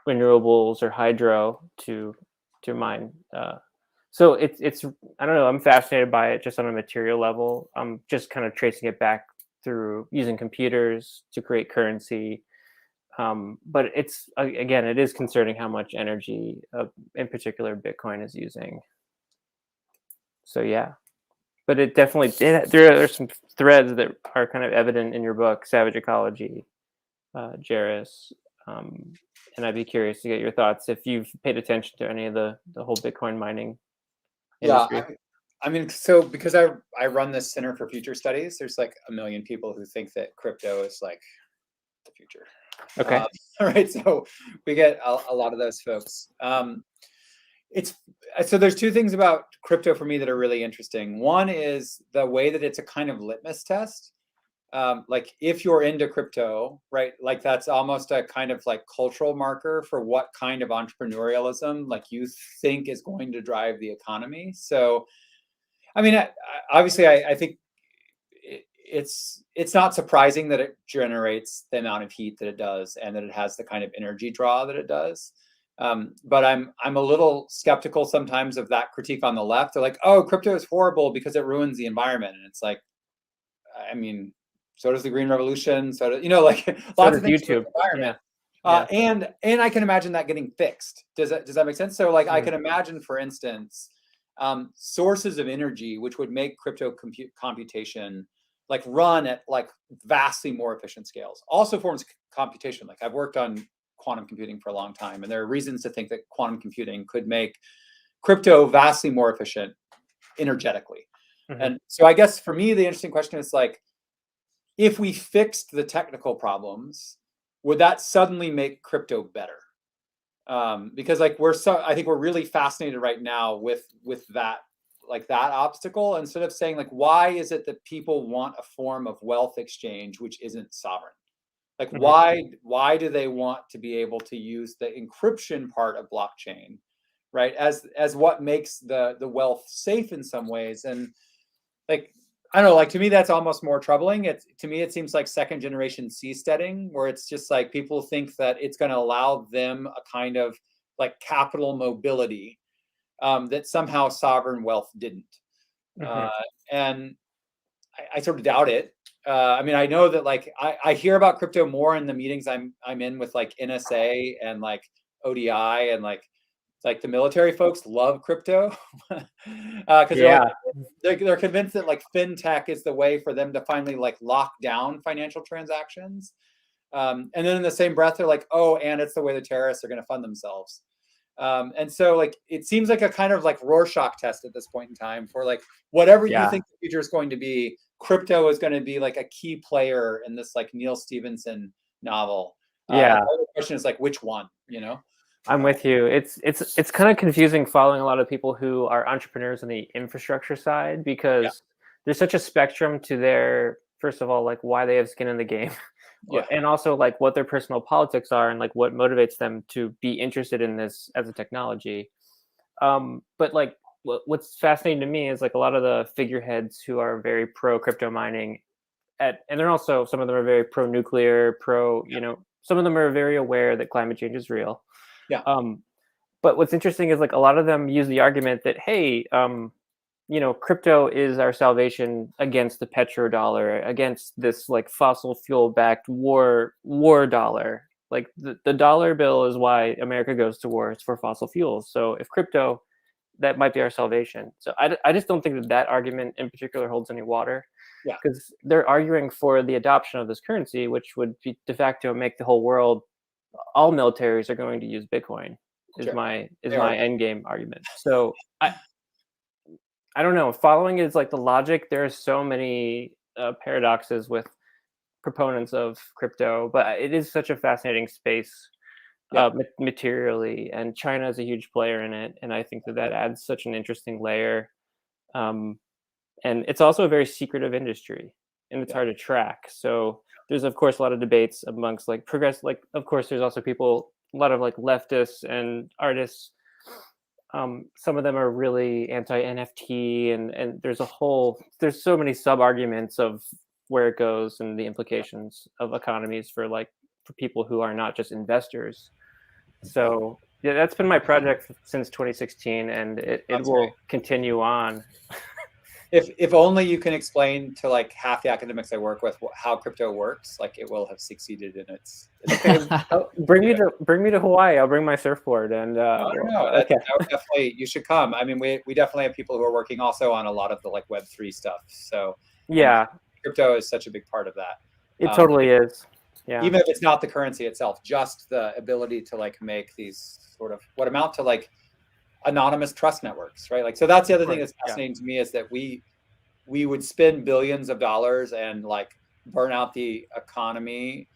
renewables or hydro to mine. So it's I don't know. I'm fascinated by it just on a material level. I'm just kind of tracing it back through using computers to create currency. But it's again, it is concerning how much energy, in particular, Bitcoin is using. So yeah, but it definitely there are some threads that are kind of evident in your book, Savage Ecology, Jairus. And I'd be curious to get your thoughts if you've paid attention to any of the whole Bitcoin mining industry. Yeah, I mean, so because I run this Center for Future Studies, there's like a million people who think that crypto is like the future. Okay. Right. So we get a lot of those folks. So there's two things about crypto for me that are really interesting. One is the way that it's a kind of litmus test. Like if you're into crypto, right, like that's almost a kind of like cultural marker for what kind of entrepreneurialism like you think is going to drive the economy. So, I mean, obviously, I think it's not surprising that it generates the amount of heat that it does, and that it has the kind of energy draw that it does. But I'm a little skeptical sometimes of that critique on the left. They're like, "Oh, crypto is horrible because it ruins the environment," and it's like, I mean, so does the Green Revolution. So does, like lots of things. YouTube. The environment. Yeah. And I can imagine that getting fixed. Does that make sense? So like I can imagine, for instance, sources of energy which would make crypto computation like run at like vastly more efficient scales. Also forms computation. Like I've worked on quantum computing for a long time, and there are reasons to think that quantum computing could make crypto vastly more efficient energetically. Mm-hmm. And so I guess for me, the interesting question is like, if we fixed the technical problems, would that suddenly make crypto better? Because like I think we're really fascinated right now with that, like that obstacle, instead of saying like, why is it that people want a form of wealth exchange which isn't sovereign? Like why do they want to be able to use the encryption part of blockchain, right, as what makes the wealth safe in some ways? And like, I don't know, like to me that's almost more troubling. To me it seems like second generation seasteading, where it's just like people think that it's going to allow them a kind of like capital mobility that somehow sovereign wealth didn't. And I sort of doubt it. I mean, I know that like I hear about crypto more in the meetings I'm in with like NSA and like ODI, and like the military folks love crypto because they're convinced that like fintech is the way for them to finally like lock down financial transactions. And then in the same breath, they're like, oh, and it's the way the terrorists are going to fund themselves. And so like it seems like a kind of like Rorschach test at this point in time for like whatever you think the future is going to be, crypto is going to be like a key player in this like Neil Stephenson novel. The question is like, which one, I'm with you. It's kind of confusing following a lot of people who are entrepreneurs on the infrastructure side, because there's such a spectrum to their, first of all, like why they have skin in the game, and also like what their personal politics are and like what motivates them to be interested in this as a technology. But like what's fascinating to me is like a lot of the figureheads who are very pro crypto mining, and they're also, some of them are very pro nuclear, some of them are very aware that climate change is real. But what's interesting is like a lot of them use the argument that, hey, crypto is our salvation against the petrodollar, against this like fossil fuel backed war dollar. Like the dollar bill is why America goes to war. It's for fossil fuels. So if crypto, that might be our salvation. So I just don't think that argument in particular holds any water. Yeah. Because they're arguing for the adoption of this currency, which would be de facto make the whole world, all militaries are going to use Bitcoin. Is Sure. my They are. end game argument. So I don't know. Following is like the logic. There are so many paradoxes with proponents of crypto, but it is such a fascinating space materially, and China is a huge player in it, and I think that adds such an interesting layer. And it's also a very secretive industry, and it's hard to track. So there's of course a lot of debates amongst like of course there's also people, a lot of like leftists and artists. Some of them are really anti-NFT, and there's so many sub-arguments of where it goes and the implications of economies for people who are not just investors. So yeah, that's been my project since 2016, and it will continue on. If only you can explain to like half the academics I work with how crypto works, like it will have succeeded in its bring me to Hawaii. I'll bring my surfboard and okay. Definitely you should come. I mean, we definitely have people who are working also on a lot of the like Web3 stuff. So yeah, crypto is such a big part of that. It totally is. Yeah. Even if it's not the currency itself, just the ability to like make these sort of what amount to like anonymous trust networks, right? Like, so that's the other thing that's fascinating to me is that we would spend billions of dollars and like burn out the economy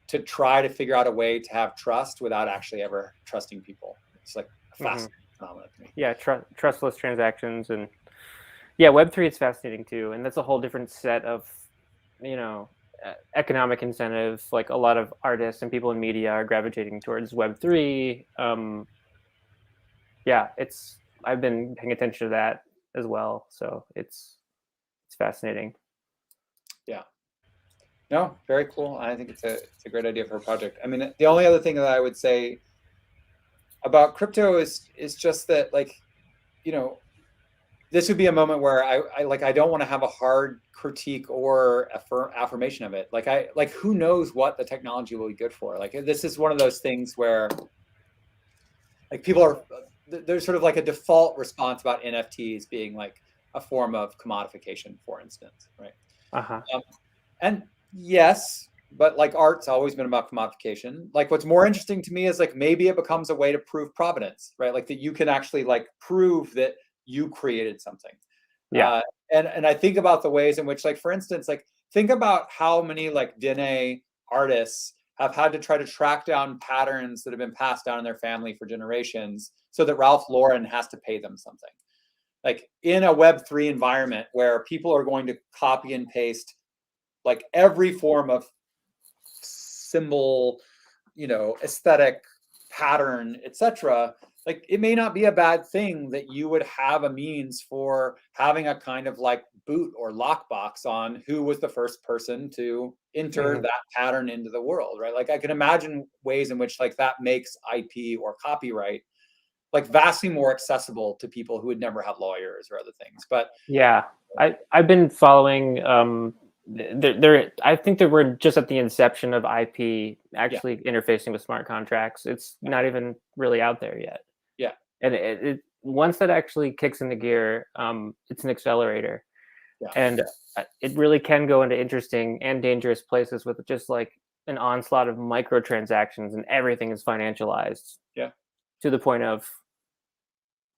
to try to figure out a way to have trust without actually ever trusting people. It's like a fascinating phenomenon to me. Yeah, trustless transactions, and Web3 is fascinating too, and that's a whole different set of, economic incentives. Like a lot of artists and people in media are gravitating towards Web3. I've been paying attention to that as well, so it's fascinating. Yeah. No, very cool. I think it's a great idea for a project. I mean, the only other thing that I would say about crypto is just that, like, this would be a moment where I don't want to have a hard critique or affirmation of it. Like who knows what the technology will be good for? Like this is one of those things where like there's sort of like a default response about NFTs being like a form of commodification, for instance, right? And yes, but like art's always been about commodification. Like what's more interesting to me is like maybe it becomes a way to prove provenance, right? Like that you can actually like prove that you created something. Yeah. And I think about the ways in which, like, for instance, like think about how many like Dene artists have had to try to track down patterns that have been passed down in their family for generations so that Ralph Lauren has to pay them something. Like in a Web3 environment where people are going to copy and paste like every form of symbol, aesthetic pattern, etc. Like it may not be a bad thing that you would have a means for having a kind of like boot or lockbox on who was the first person to enter that pattern into the world, right? Like I can imagine ways in which like that makes IP or copyright like vastly more accessible to people who would never have lawyers or other things. But yeah, I've been following I think that we're just at the inception of IP actually interfacing with smart contracts. It's not even really out there yet. Yeah. And it once that actually kicks into gear, it's an accelerator. Yeah. And it really can go into interesting and dangerous places with just like an onslaught of microtransactions, and everything is financialized. Yeah. To the point of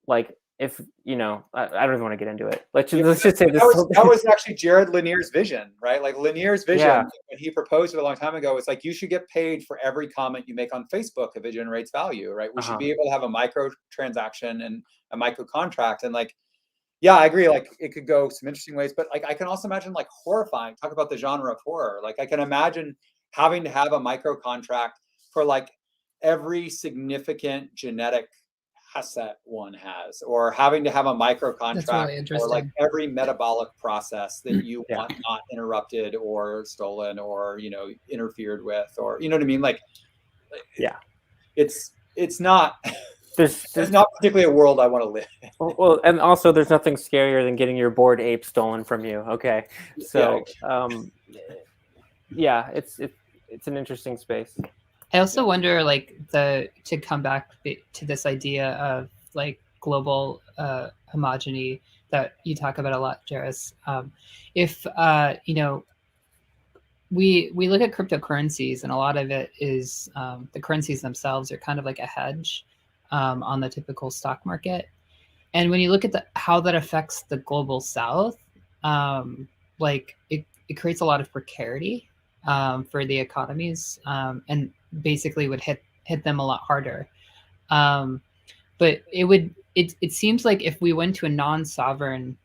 like, if I don't even want to get into it. Let's just say this. That was actually Jared Lanier's vision, right? Like Lanier's vision when he proposed it a long time ago, was like you should get paid for every comment you make on Facebook if it generates value, right? We should be able to have a micro transaction and a micro contract, and like, yeah, I agree. Like it could go some interesting ways, but like I can also imagine like horrifying. Talk about the genre of horror. Like I can imagine having to have a micro contract for like every significant genetic asset one has, or having to have a micro contract for like every metabolic process that you want not interrupted or stolen or interfered with, or what I mean, like it's not there's not particularly a world I want to live in. Well, and also there's nothing scarier than getting your bored ape stolen from you. Okay, so it's an interesting space. I also wonder, like, to come back to this idea of like global homogeny, that you talk about a lot, Jairus. If we look at cryptocurrencies, and a lot of it is the currencies themselves are kind of like a hedge on the typical stock market. And when you look at how that affects the global South, like it creates a lot of precarity for the economies, and basically would hit them a lot harder. But it seems like if we went to a non-sovereign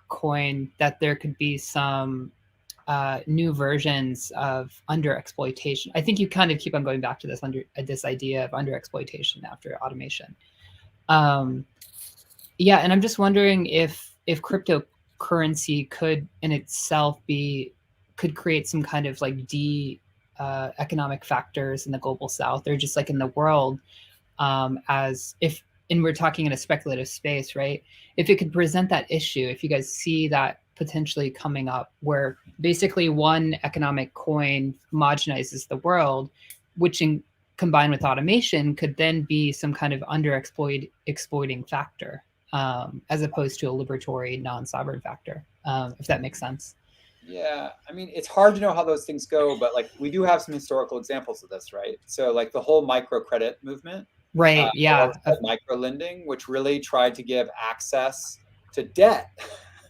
coin, that there could be some new versions of underexploitation. I think you kind of keep on going back to this idea of underexploitation after automation. Yeah, and I'm just wondering if cryptocurrency could in itself could create some kind of like economic factors in the global South, or just like in the world, as if, and we're talking in a speculative space, right? If it could present that issue, if you guys see that potentially coming up, where basically one economic coin homogenizes the world, which combined with automation could then be some kind of exploiting factor, as opposed to a liberatory non-sovereign factor, if that makes sense. Yeah, I mean, it's hard to know how those things go, but like we do have some historical examples of this, right? So like the whole microcredit movement, right? Yeah, micro lending, which really tried to give access to debt.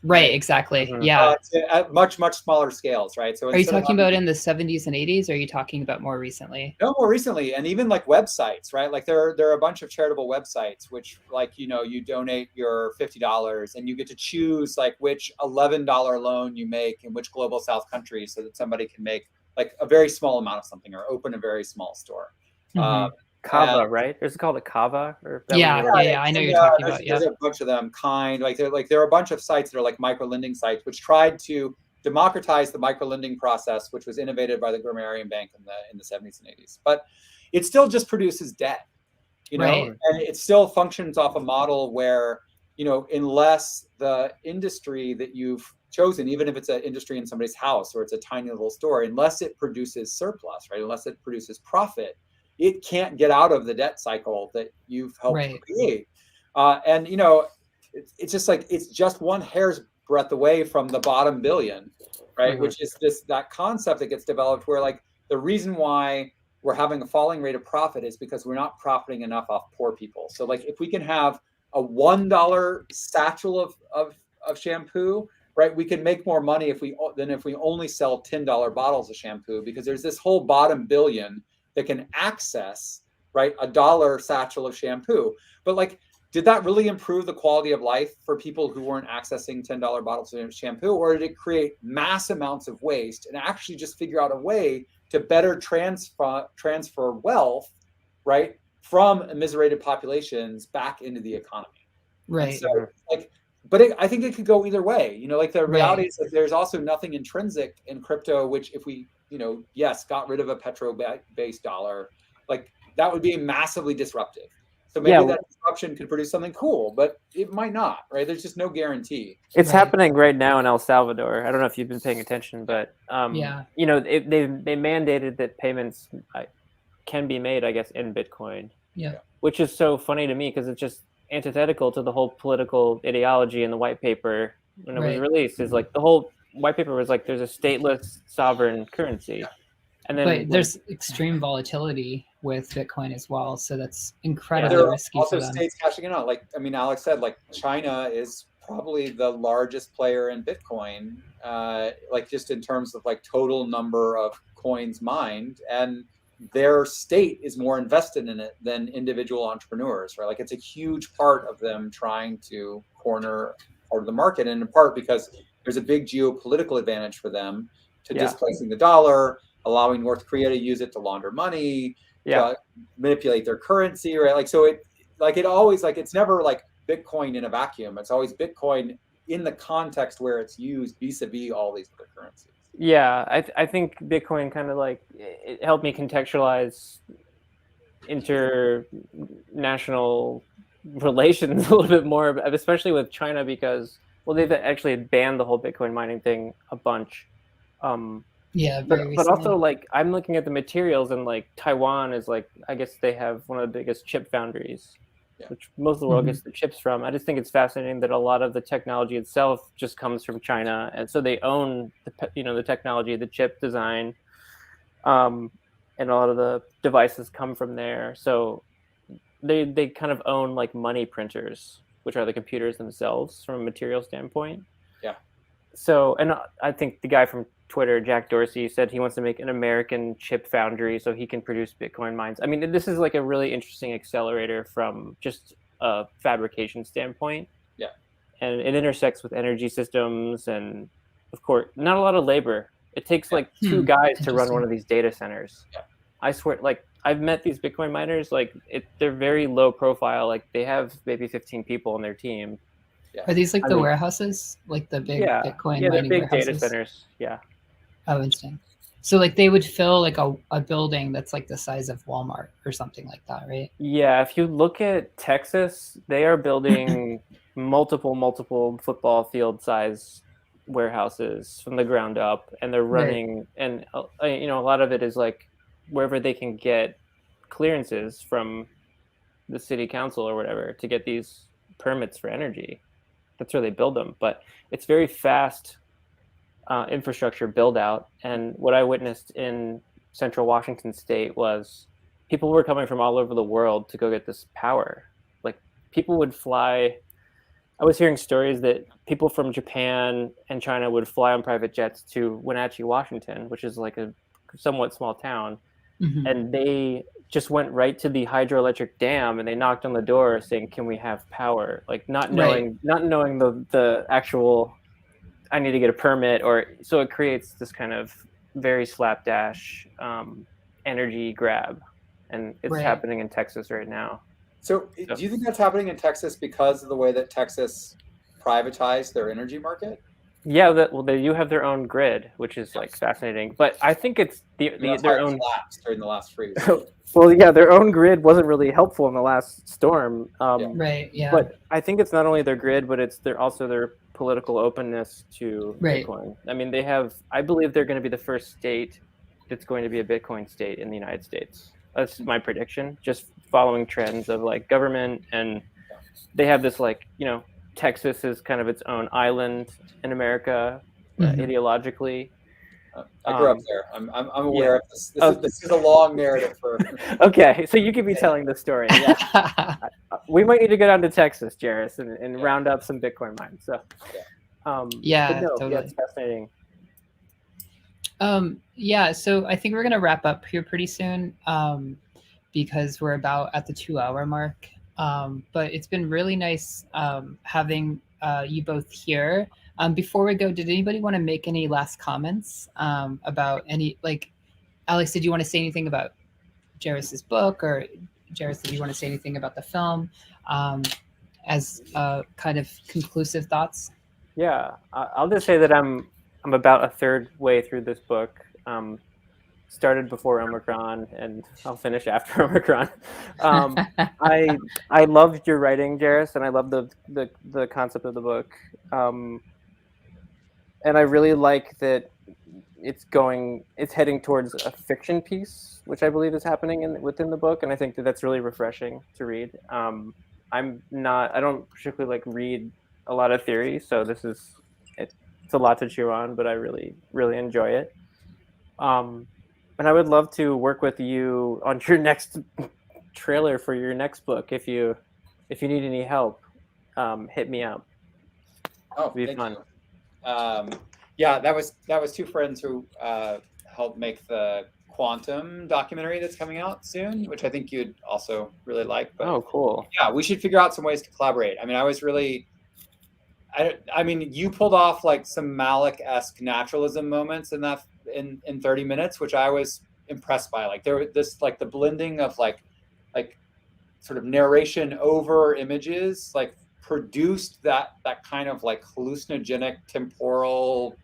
Right, exactly. Yeah. At much smaller scales, right? So are you talking about in the 70s and 80s, or are you talking about more recently? No, more recently, and even like websites, right? Like there are a bunch of charitable websites which, like, you donate your $50 and you get to choose like which $11 loan you make in which global South country, so that somebody can make like a very small amount of something or open a very small store. Kava, right? There's called a Kava, or yeah, I know you're talking about. There's a bunch of them. There are a bunch of sites that are like micro lending sites, which tried to democratize the micro lending process, which was innovated by the Grammarian Bank in the 70s and 80s. But it still just produces debt, right. And it still functions off a model where, unless the industry that you've chosen, even if it's an industry in somebody's house or it's a tiny little store, unless it produces surplus, right? Unless it produces profit, it can't get out of the debt cycle that you've helped create. And it's just like, it's just one hair's breadth away from the bottom billion, right? Which is that concept that gets developed where like the reason why we're having a falling rate of profit is because we're not profiting enough off poor people. So like if we can have a $1 satchel of shampoo, right, we can make more money than if we only sell $10 bottles of shampoo, because there's this whole bottom billion that can access, right, a $1 satchel of shampoo. But like, did that really improve the quality of life for people who weren't accessing $10 bottles of shampoo? Or did it create mass amounts of waste and actually just figure out a way to better transfer wealth, right, from immiserated populations back into the economy? Right. And so, I think it could go either way. Like the reality is that there's also nothing intrinsic in crypto, which if we, yes, got rid of a petro-based dollar, like that would be massively disruptive. So maybe that disruption could produce something cool, but it might not, right? There's just no guarantee. It's happening right now in El Salvador. I don't know if you've been paying attention, but they mandated that payments can be made, I guess, in Bitcoin. Yeah. Which is so funny to me because it's just antithetical to the whole political ideology in the white paper when it was released. Is like the whole white paper was like, there's a stateless sovereign currency. And then but there's extreme volatility with Bitcoin as well, so that's incredibly risky. Also, states cashing in on, like, I mean, Alex said, like China is probably the largest player in Bitcoin, like just in terms of like total number of coins mined, and their state is more invested in it than individual entrepreneurs, right? Like it's a huge part of them trying to corner part of the market, and in part because there's a big geopolitical advantage for them to displacing the dollar, allowing North Korea to use it to launder money, to manipulate their currency, right? Like, so it always, like, it's never like Bitcoin in a vacuum. It's always Bitcoin in the context where it's used vis-a-vis all these other currencies. Yeah, I think Bitcoin kind of like, it helped me contextualize international relations a little bit more, especially with China, because, well, they've actually banned the whole Bitcoin mining thing a bunch. But also, like, I'm looking at the materials, and like Taiwan is like, I guess they have one of the biggest chip foundries, which most of the world gets the chips from. I just think it's fascinating that a lot of the technology itself just comes from China, and so they own the technology, the chip design, and a lot of the devices come from there. So they kind of own like money printers, which are the computers themselves from a material standpoint. Yeah. So, and I think the guy from Twitter, Jack Dorsey, said he wants to make an American chip foundry so he can produce Bitcoin mines. I mean, this is like a really interesting accelerator from just a fabrication standpoint. Yeah. And it intersects with energy systems and, of course, not a lot of labor. It takes like 2 guys to run one of these data centers. Yeah. I swear, like, I've met these Bitcoin miners, like, they're very low profile. Like, they have maybe 15 people on their team. Yeah. Are these like the warehouses, like the big Bitcoin they're mining big warehouses? data centers. Yeah. Oh, interesting. So like they would fill like a building that's like the size of Walmart or something like that, right? Yeah. If you look at Texas, they are building multiple football field size warehouses from the ground up, and they're running, and a lot of it is like wherever they can get clearances from the city council or whatever to get these permits for energy. That's where they build them, but it's very fast infrastructure build out. And what I witnessed in central Washington state was people were coming from all over the world to go get this power. Like people would fly. I was hearing stories that people from Japan and China would fly on private jets to Wenatchee, Washington, which is like a somewhat small town. And they just went right to the hydroelectric dam and they knocked on the door saying, "Can we have power?" Like not knowing the actual, I need to get a permit, or so it creates this kind of very slapdash energy grab, and it's happening in Texas right now. So do you think that's happening in Texas because of the way that Texas privatized their energy market? Yeah, they do have their own grid, which is like fascinating. But I think it's their own collapse during the last freeze. Well, yeah, their own grid wasn't really helpful in the last storm. Yeah. But I think it's not only their grid, but it's also their political openness to Bitcoin. I mean, I believe they're going to be the first state that's going to be a Bitcoin state in the United States. That's my prediction, just following trends of like government, and they have this like, Texas is kind of its own island in America ideologically. I grew up there. I'm aware of this. This is a long narrative for. Okay, so you could be telling the story. Yeah. We might need to go down to Texas, Jairus, and round up some Bitcoin mines. So, totally. It's fascinating. So I think we're gonna wrap up here pretty soon, because we're about at the 2-hour mark. But it's been really nice having you both here. Before we go, did anybody want to make any last comments about any, like, Alex, did you want to say anything about Jairus's book, or Jairus, did you want to say anything about the film as kind of conclusive thoughts? Yeah, I'll just say that I'm about a third way through this book. Started before Omicron, and I'll finish after Omicron. I loved your writing, Jairus, and I love the concept of the book. And I really like that it's heading towards a fiction piece, which I believe is happening within the book, and I think that's really refreshing to read. I don't particularly read a lot of theory, so it's a lot to chew on, but I really, really enjoy it. And I would love to work with you on your next trailer for your next book. If you need any help, hit me up. Oh, it'd be fun. Yeah, that was 2 friends who helped make the Quantum documentary that's coming out soon, which I think you'd also really like. But, oh, cool. Yeah, we should figure out some ways to collaborate. I mean, I mean, you pulled off like some Malick-esque naturalism moments in 30 minutes, which I was impressed by. Like there was this, like the blending of like sort of narration over images, like produced that kind of like hallucinogenic temporal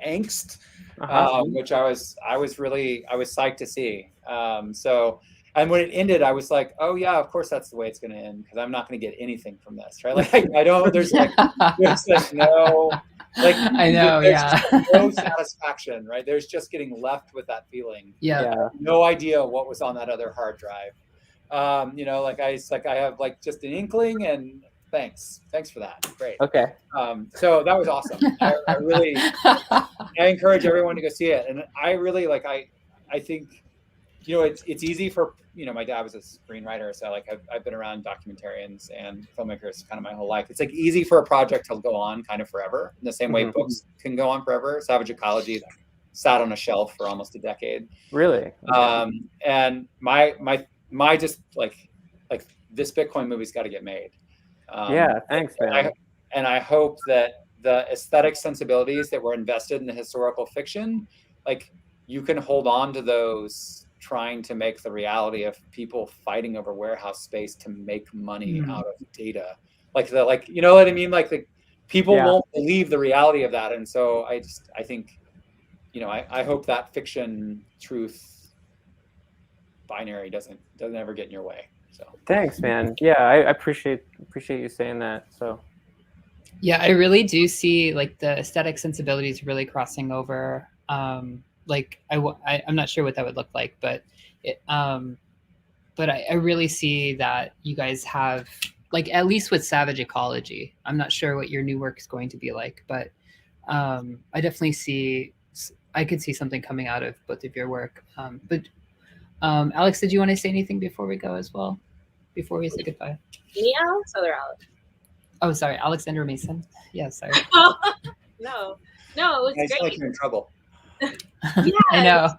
angst, which I was psyched to see. And when it ended, I was like, oh yeah, of course that's the way it's going to end, because I'm not going to get anything from this, right? Like there's no, like, I know, no satisfaction, right? There's just getting left with that feeling. Yeah. No idea what was on that other hard drive. You know, like I have like just an inkling, and thanks for that. Great. Okay. So that was awesome. I really, I encourage everyone to go see it. And I really like, I think, you know, it's easy for, you know, my dad was a screenwriter, so like I've been around documentarians and filmmakers kind of my whole life. It's like easy for a project to go on kind of forever, in the same way books can go on forever. Savage Ecology sat on a shelf for almost a decade. Really? And my just like this Bitcoin movie's got to get made. Yeah, thanks, man. And I hope that the aesthetic sensibilities that were invested in the historical fiction, like you can hold on to those, trying to make the reality of people fighting over warehouse space to make money out of data. Like you know what I mean? Like the people won't believe the reality of that. And so I think, you know, I hope that fiction truth binary doesn't ever get in your way. So thanks, man. Yeah, I appreciate you saying that. So yeah, I really do see like the aesthetic sensibilities really crossing over. Like I'm not sure what that would look like, but I really see that you guys have, like, at least with Savage Ecology. I'm not sure what your new work is going to be like, but I definitely I could see something coming out of both of your work. But Alex, did you want to say anything before we go as well? Before we say goodbye? Me, Alex, other Alex? Oh, sorry, Alexandra Mason. Yeah, sorry. No, it was I great. feel like you're in trouble. I know.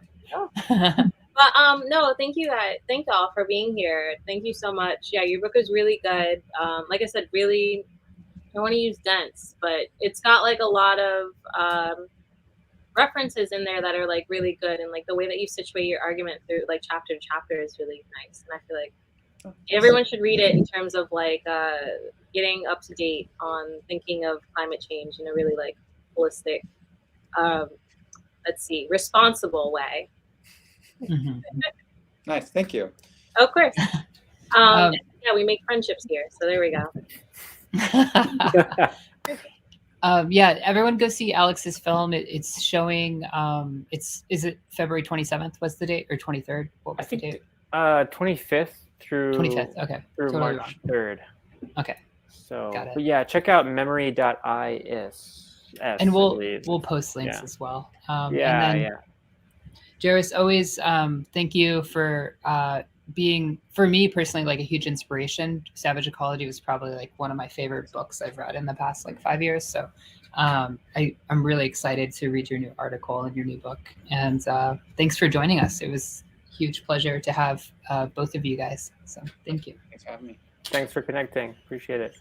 But no, thank you guys. Thank y'all for being here. Thank you so much. Yeah, your book is really good. Like I said, really, I want to use dense, but it's got like a lot of references in there that are like really good, and like the way that you situate your argument through like chapter to chapter is really nice. And I feel like everyone should read it in terms of like getting up to date on thinking of climate change in a really like holistic, responsible way. Nice, thank you. Of course. Yeah, we make friendships here, so there we go. Yeah, everyone go see Alex's film. It's showing. Is it February 27th? What's the date, or 23rd? What was the date? 25th through 25th. Okay. Through Totally March 3rd. Okay. So, got it. But yeah, check out memory.is. And we'll post links as well. Yeah. Jairus, always thank you for being, for me personally, like a huge inspiration. Savage Ecology was probably like one of my favorite books I've read in the past like 5 years. So I'm really excited to read your new article and your new book. And thanks for joining us. It was a huge pleasure to have both of you guys. So thank you. Thanks for having me. Thanks for connecting. Appreciate it.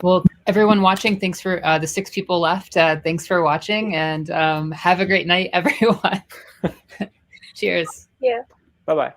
Well, everyone watching, thanks for the 6 people left. Thanks for watching, and have a great night, everyone. Cheers. Yeah. Bye-bye.